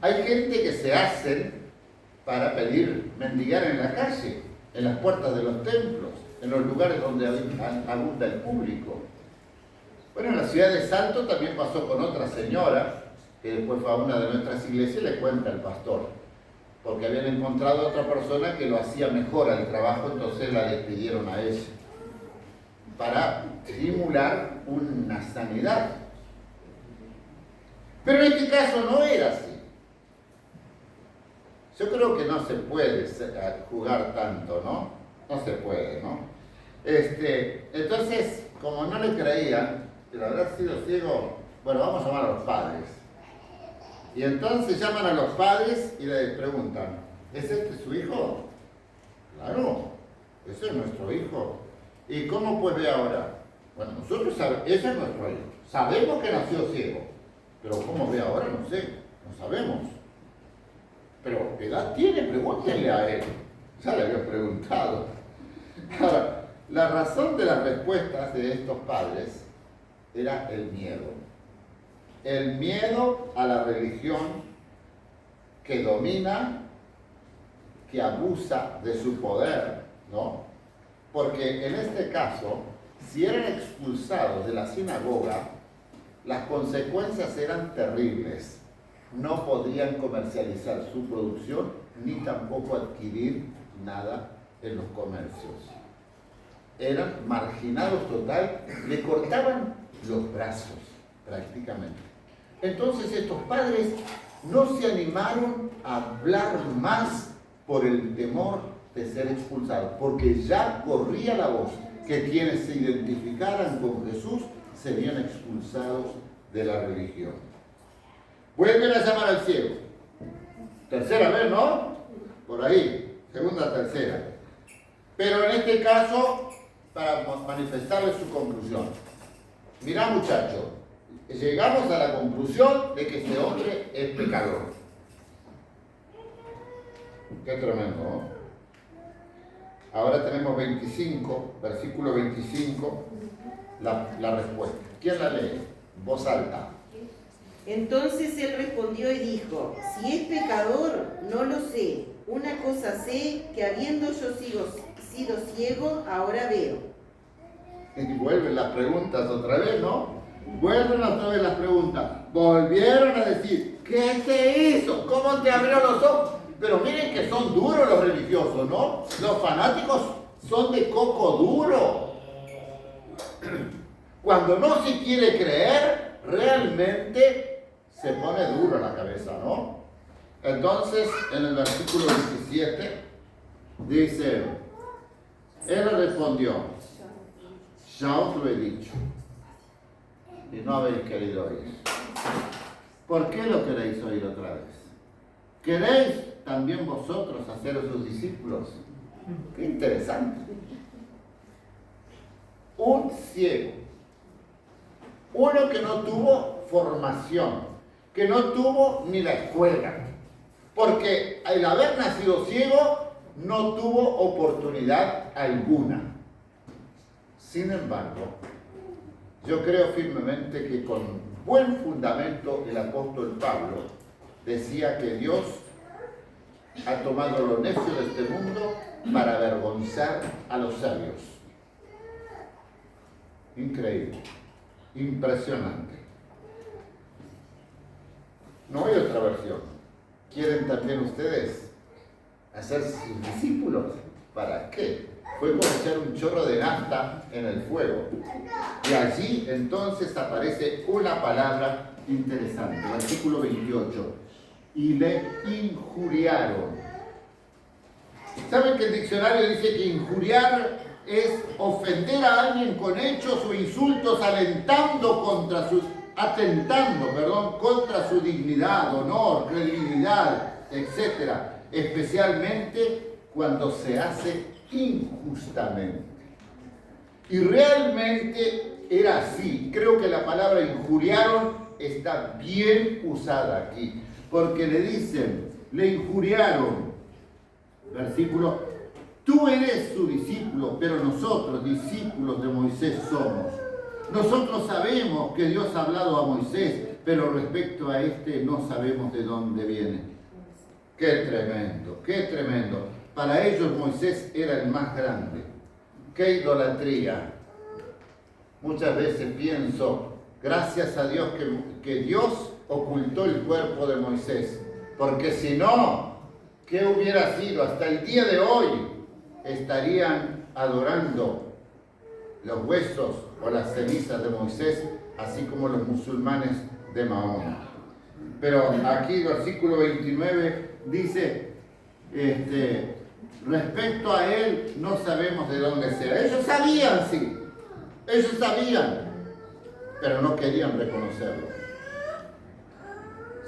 F: Hay gente que se hacen para pedir, mendigar en la calle, en las puertas de los templos, en los lugares donde abunda el público. Bueno, en la ciudad de Salto también pasó con otra señora, que después fue a una de nuestras iglesias y le cuenta al pastor, porque habían encontrado a otra persona que lo hacía mejor al trabajo, entonces la despidieron a ella, para simular una sanidad. Pero en este caso no era así. Yo creo que no se puede jugar tanto, ¿no? No se puede, ¿no? Entonces, como no le creían, el haber sido ciego, bueno, vamos a llamar a los padres. Y entonces llaman a los padres y les preguntan, ¿es este su hijo? Claro, ese es nuestro hijo. ¿Y cómo pues ve ahora? Bueno, nosotros sabemos, ese es nuestro hijo. Sabemos que nació ciego, pero ¿cómo ve ahora? No sé, no sabemos. Pero, ¿qué edad tiene? Pregúntenle a él. Ya le había preguntado. Ahora, la razón de las respuestas de estos padres era el miedo. El miedo a la religión que domina, que abusa de su poder, ¿no? Porque en este caso, si eran expulsados de la sinagoga, las consecuencias eran terribles. No podían comercializar su producción ni tampoco adquirir nada en los comercios. Eran marginados total, le cortaban los brazos prácticamente. Entonces estos padres no se animaron a hablar más por el temor de ser expulsados, porque ya corría la voz que quienes se identificaran con Jesús serían expulsados de la religión. Vuelven a llamar al ciego. Tercera vez, ¿no? Por ahí, segunda, tercera. Pero en este caso, para manifestarles su conclusión. Mirá, muchacho, llegamos a la conclusión de que este hombre es pecador. Qué tremendo, ¿no? Ahora tenemos 25, versículo 25, la respuesta. ¿Quién la lee? Voz alta.
D: Entonces él respondió y dijo, si es pecador, no lo sé. Una cosa sé, que habiendo yo sido ciego, ahora veo.
F: Y vuelven las preguntas otra vez, ¿no? Vuelven otra vez las preguntas. Volvieron a decir, ¿qué te hizo? ¿Cómo te abrió los ojos? Pero miren que son duros los religiosos, ¿no? Los fanáticos son de coco duro. Cuando no se quiere creer, realmente se pone duro la cabeza, ¿no? Entonces, en el versículo 27, dice, él respondió, ya os lo he dicho, y no habéis querido oír. ¿Por qué lo queréis oír otra vez? ¿Queréis también vosotros haceros sus discípulos? Qué interesante. Un ciego, uno que no tuvo formación, que no tuvo ni la escuela, porque al haber nacido ciego no tuvo oportunidad alguna. Sin embargo, yo creo firmemente que con buen fundamento el apóstol Pablo decía que Dios ha tomado lo necio de este mundo para avergonzar a los sabios. Increíble, impresionante. No hay otra versión. ¿Quieren también ustedes hacer sus discípulos? ¿Para qué? Fue como echar un chorro de nafta en el fuego. Y allí entonces aparece una palabra interesante, versículo 28. Y le injuriaron. ¿Saben que el diccionario dice que injuriar es ofender a alguien con hechos o insultos alentando contra atentando, contra su dignidad, honor, credibilidad, etc. Especialmente cuando se hace injustamente. Y realmente era así. Creo que la palabra injuriaron está bien usada aquí, porque le dicen, le injuriaron, versículo, tú eres su discípulo, pero nosotros, discípulos de Moisés, somos. Nosotros sabemos que Dios ha hablado a Moisés, pero respecto a este no sabemos de dónde viene. ¡Qué tremendo! ¡Qué tremendo! Para ellos Moisés era el más grande. ¡Qué idolatría! Muchas veces pienso, gracias a Dios que Dios ocultó el cuerpo de Moisés, porque si no, ¿qué hubiera sido? Hasta el día de hoy estarían adorando los huesos o las cenizas de Moisés, así como los musulmanes de Mahoma. Pero aquí, versículo 29, dice, respecto a él no sabemos de dónde sea. Ellos sabían, sí, ellos sabían, pero no querían reconocerlo.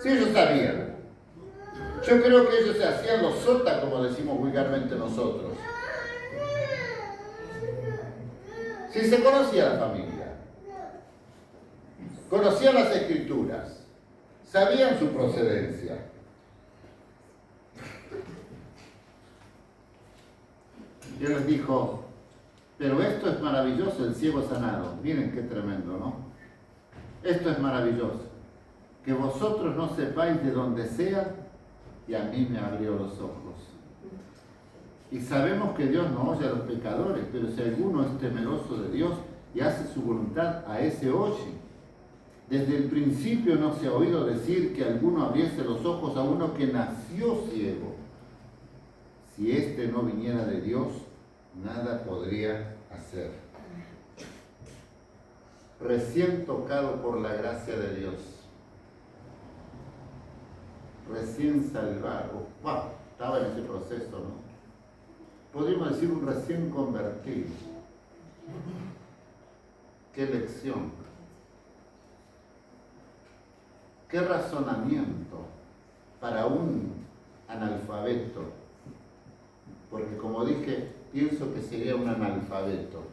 F: Sí, ellos sabían. Yo creo que ellos se hacían los sota, como decimos vulgarmente nosotros. Si se conocía la familia, conocían las escrituras, sabían su procedencia. Y él les dijo, pero esto es maravilloso, el ciego sanado. Miren qué tremendo, ¿no? Esto es maravilloso. Que vosotros no sepáis de dónde sea, y a mí me abrió los ojos. Y sabemos que Dios no oye a los pecadores, pero si alguno es temeroso de Dios y hace su voluntad, a ese oye. Desde el principio no se ha oído decir que alguno abriese los ojos a uno que nació ciego. Si éste no viniera de Dios, nada podría hacer. Recién tocado por la gracia de Dios, recién salvado, estaba en ese proceso, ¿no? Podríamos decir un recién convertido. ¡Qué lección! ¡Qué razonamiento para un analfabeto! Porque como dije, pienso que sería un analfabeto.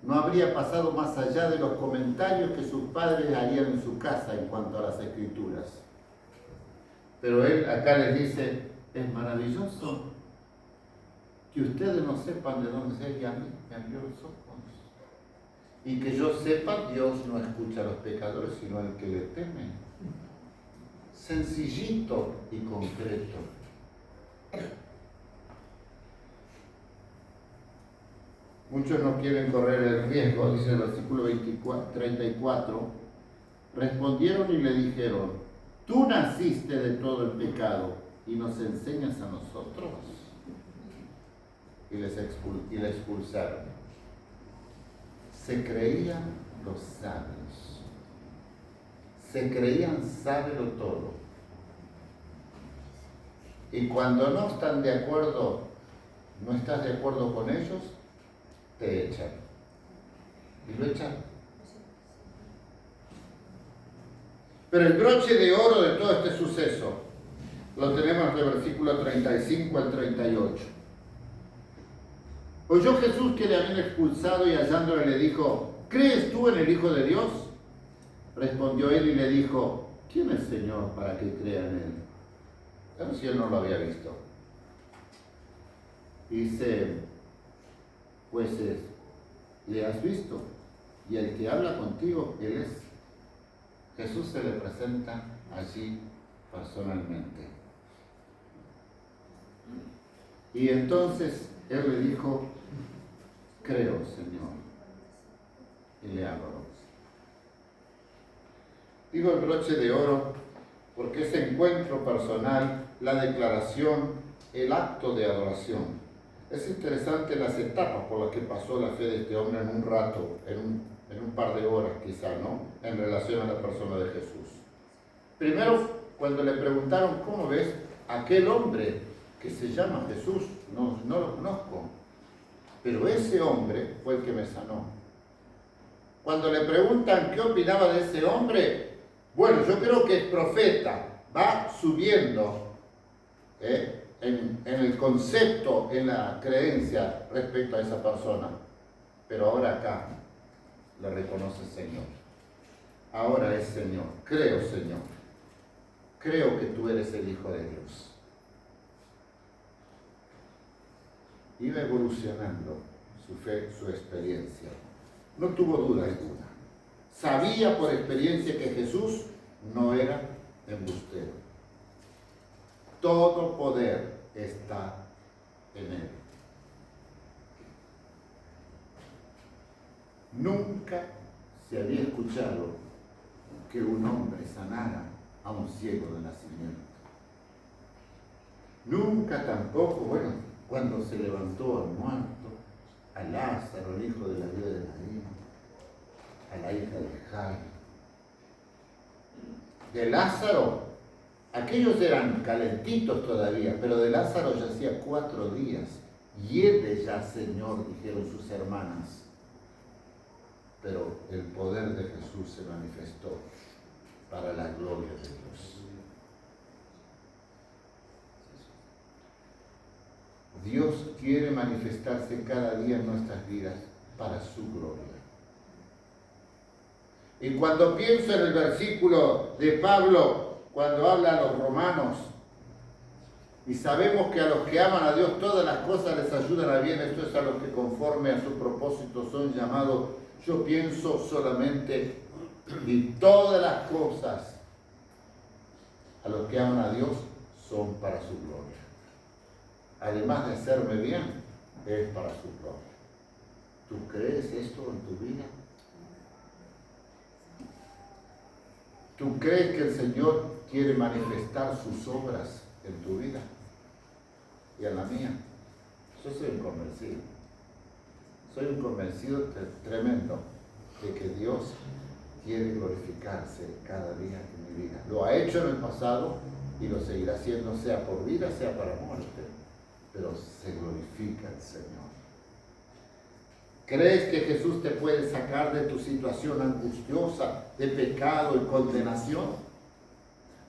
F: No habría pasado más allá de los comentarios que sus padres harían en su casa en cuanto a las escrituras. Pero él acá les dice, es maravilloso que ustedes no sepan de dónde sea, y a mí me abrió los ojos. Y que yo sepa, Dios no escucha a los pecadores, sino al que le teme. Sencillito y concreto. Muchos no quieren correr el riesgo, dice el versículo 34. Respondieron y le dijeron, tú naciste de todo el pecado y nos enseñas a nosotros. Y le expulsaron. Se creían los sabios. Se creían saberlo todo. Y cuando no están de acuerdo, no estás de acuerdo con ellos, te echan. Y lo echan. Pero el broche de oro de todo este suceso lo tenemos del versículo 35 al 38. Oyó Jesús que le habían expulsado y hallándole le dijo, ¿crees tú en el Hijo de Dios? Respondió él y le dijo, ¿quién es Señor para que crea en él? Pero si él no lo había visto. Dice, pues le has visto, y el que habla contigo, él es. Jesús se le presenta allí personalmente. Y entonces él le dijo, creo, Señor, y le abro. Digo el broche de oro porque ese encuentro personal, la declaración, el acto de adoración. Es interesante las etapas por las que pasó la fe de este hombre en un rato, en un par de horas quizá, ¿no? En relación a la persona de Jesús. Primero, cuando le preguntaron, ¿cómo ves aquel hombre que se llama Jesús? No lo conozco, pero ese hombre fue el que me sanó. cuando le preguntan qué opinaba de ese hombre, bueno, yo creo que es profeta, va subiendo en el concepto, en la creencia respecto a esa persona. Pero ahora acá le reconoce Señor. Ahora es Señor. Creo, Señor. Creo que tú eres el Hijo de Dios. Iba evolucionando su fe, su experiencia. No tuvo duda alguna. Sabía por experiencia que Jesús no era embustero. Todo poder está en él. Nunca se había escuchado que un hombre sanara a un ciego de nacimiento. Nunca tampoco, bueno, cuando se levantó al muerto, a Lázaro, el hijo de la viuda de Naín, a la hija de Jairo. De Lázaro, aquellos eran calentitos todavía, pero de Lázaro ya hacía 4 días. Hiede ya, Señor, dijeron sus hermanas. Pero el poder de Jesús se manifestó para la gloria de Dios. Dios quiere manifestarse cada día en nuestras vidas para su gloria. Y cuando pienso en el versículo de Pablo, cuando habla a los romanos, y sabemos que a los que aman a Dios todas las cosas les ayudan a bien, esto es a los que conforme a su propósito son llamados. Yo pienso solamente y todas las cosas a los que aman a Dios son para su gloria. Además de hacerme bien, es para su gloria. ¿Tú crees esto en tu vida? ¿Tú crees que el Señor quiere manifestar sus obras en tu vida y en la mía? Yo soy un convencido. Soy un convencido tremendo de que Dios quiere glorificarse cada día en mi vida. Lo ha hecho en el pasado y lo seguirá haciendo, sea por vida, sea para muerte. Pero se glorifica el Señor. ¿Crees que Jesús te puede sacar de tu situación angustiosa, de pecado y condenación?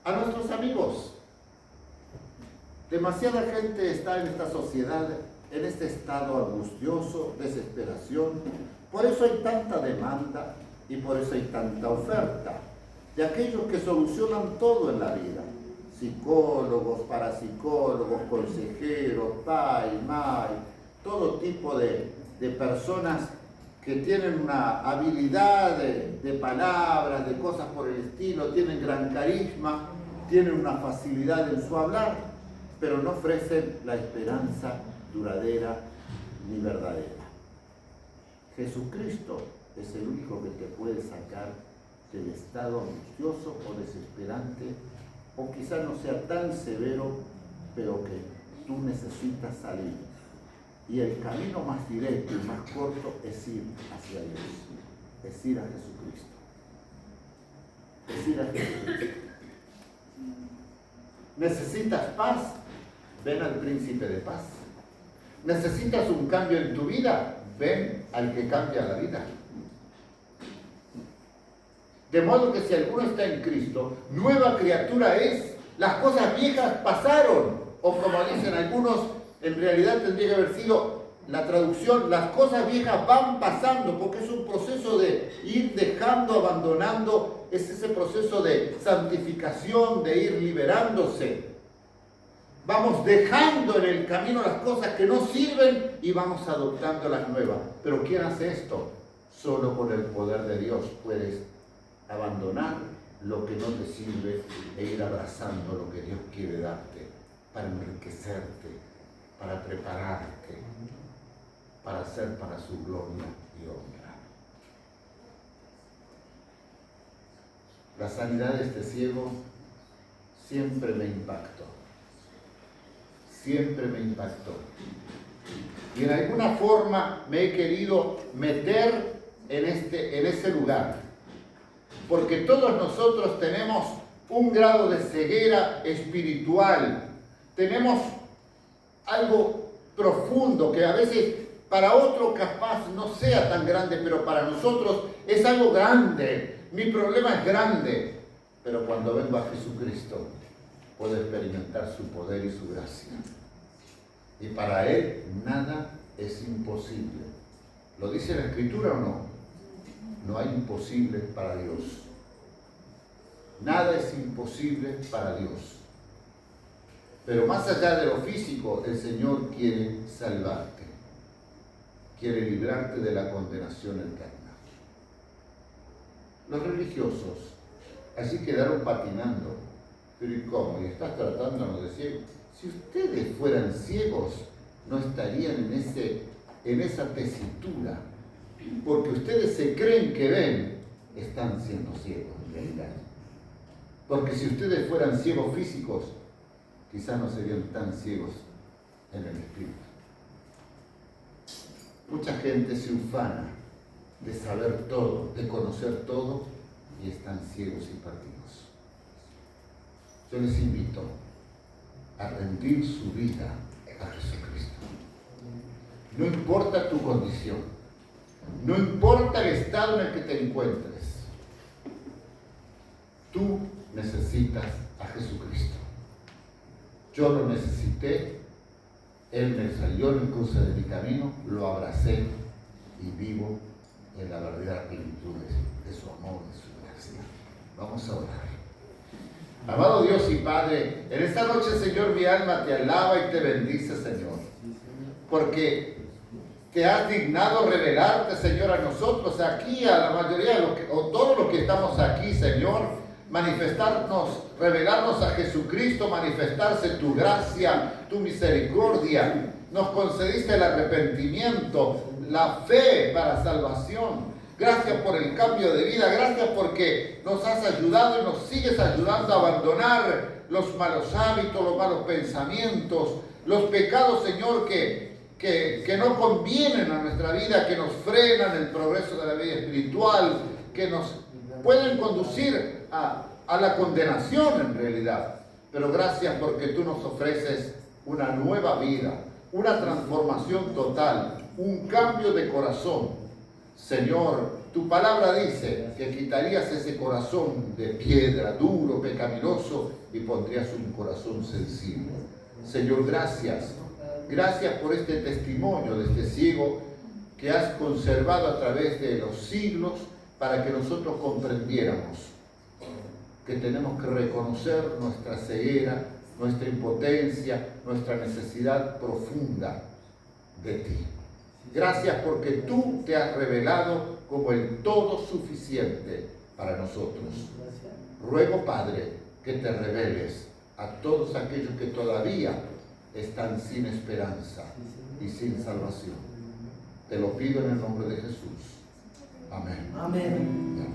F: A nuestros amigos. Demasiada gente está en esta sociedad en este estado angustioso, desesperación. Por eso hay tanta demanda y por eso hay tanta oferta de aquellos que solucionan todo en la vida. Psicólogos, parapsicólogos, consejeros, pai, mai, todo tipo de personas que tienen una habilidad de palabras, de cosas por el estilo, tienen gran carisma, tienen una facilidad en su hablar, pero no ofrecen la esperanza duradera ni verdadera. Jesucristo es el único que te puede sacar del estado angustioso o desesperante, o quizás no sea tan severo, pero que tú necesitas salir. Y el camino más directo y más corto es ir hacia Dios, es ir a Jesucristo. Es ir a Jesucristo. ¿Necesitas paz? Ven al príncipe de paz. ¿Necesitas un cambio en tu vida? Ven al que cambia la vida. De modo que si alguno está en Cristo, nueva criatura es. Las cosas viejas pasaron. O como dicen algunos, en realidad tendría que haber sido la traducción, las cosas viejas van pasando, porque es un proceso de ir dejando, abandonando, es ese proceso de santificación, de ir liberándose. Vamos dejando en el camino las cosas que no sirven y vamos adoptando las nuevas. Pero ¿quién hace esto? Solo con el poder de Dios puedes abandonar lo que no te sirve e ir abrazando lo que Dios quiere darte para enriquecerte, para prepararte, para hacer para su gloria y honra. La sanidad de este ciego siempre me impactó. Siempre me impactó. Y en alguna forma me he querido meter en ese lugar. Porque todos nosotros tenemos un grado de ceguera espiritual. Tenemos algo profundo que a veces Para otro capaz no sea tan grande, pero para nosotros es algo grande. Mi problema es grande, pero cuando vengo a Jesucristo puedo experimentar su poder y su gracia. Y para Él nada es imposible. ¿Lo dice la Escritura o no? No hay imposible para Dios. Nada es imposible para Dios. Pero más allá de lo físico, el Señor quiere salvarte. Quiere librarte de la condenación eterna. Los religiosos así quedaron patinando. Pero ¿y cómo? ¿Y estás tratándonos de ciegos? Si ustedes fueran ciegos, no estarían en esa tesitura. Porque ustedes se creen que ven, están siendo ciegos en realidad. Porque si ustedes fueran ciegos físicos, quizás no serían tan ciegos en el espíritu. Mucha gente se ufana de saber todo, de conocer todo, y están ciegos y perdidos. Yo les invito a rendir su vida a Jesucristo. No importa tu condición, no importa el estado en el que te encuentres, tú necesitas a Jesucristo. Yo lo necesité, Él me salió en el cruce de mi camino, lo abracé y vivo en la verdadera plenitud de su amor, de su gracia. Vamos a orar. Amado Dios y Padre, en esta noche, Señor, mi alma te alaba y te bendice, Señor, porque te has dignado revelarte, Señor, a nosotros, aquí, a la mayoría de todos los que estamos aquí, Señor, manifestarnos, revelarnos a Jesucristo, manifestarse tu gracia, tu misericordia. Nos concediste el arrepentimiento, la fe para salvación. Gracias por el cambio de vida, gracias porque nos has ayudado y nos sigues ayudando a abandonar los malos hábitos, los malos pensamientos, los pecados, Señor, que no convienen a nuestra vida, que nos frenan el progreso de la vida espiritual, que nos pueden conducir a la condenación en realidad. Pero gracias porque tú nos ofreces una nueva vida, una transformación total, un cambio de corazón. Señor, tu palabra dice que quitarías ese corazón de piedra, duro, pecaminoso, y pondrías un corazón sensible. Señor, gracias. Gracias por este testimonio de este ciego que has conservado a través de los siglos para que nosotros comprendiéramos que tenemos que reconocer nuestra ceguera, nuestra impotencia, nuestra necesidad profunda de ti. Gracias porque tú te has revelado como el todo suficiente para nosotros. Ruego, Padre, que te reveles a todos aquellos que todavía están sin esperanza y sin salvación. Te lo pido en el nombre de Jesús. Amén.
D: Amén.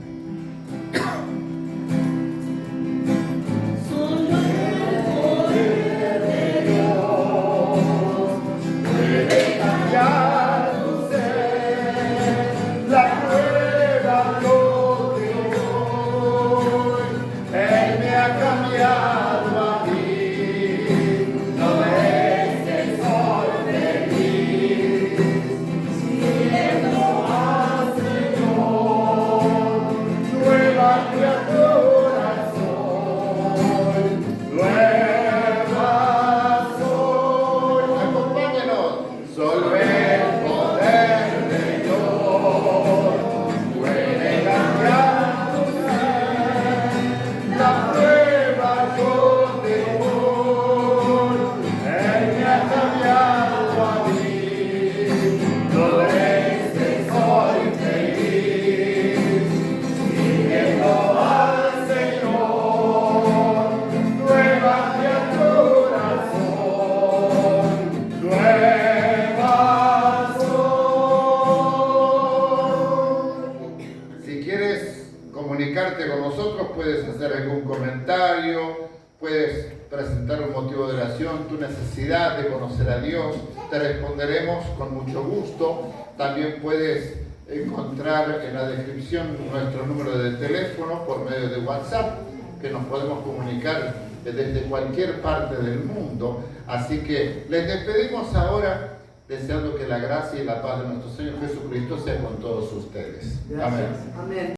F: Amén.
C: Solo el poder de Dios puede cambiar tu ser.
A: La prueba lo que hoy Él me ha cambiado a mí. No es el sol feliz, siguiendo al Señor. Nueva criatura soy, nueva soy.
F: Acompáñenos.
A: Solo el poder de Dios puede cambiar tu ser. La prueba yo te doy, Él me ha cambiado a mí. No es que soy feliz, siguiendo al Señor. Nueva criatura soy, nueva soy.
F: Si quieres comunicarte con nosotros, puedes hacer algún comentario, puedes presentar un motivo de oración, tu necesidad de conocer a Dios, te responderemos con mucho gusto. También puedes encontrar en la descripción nuestro número de teléfono por medio de WhatsApp, que nos podemos comunicar desde cualquier parte del mundo. Así que les despedimos ahora deseando que la gracia y la paz de nuestro Señor Jesucristo sea con todos ustedes.
D: Gracias.
F: Amén.
D: Amén.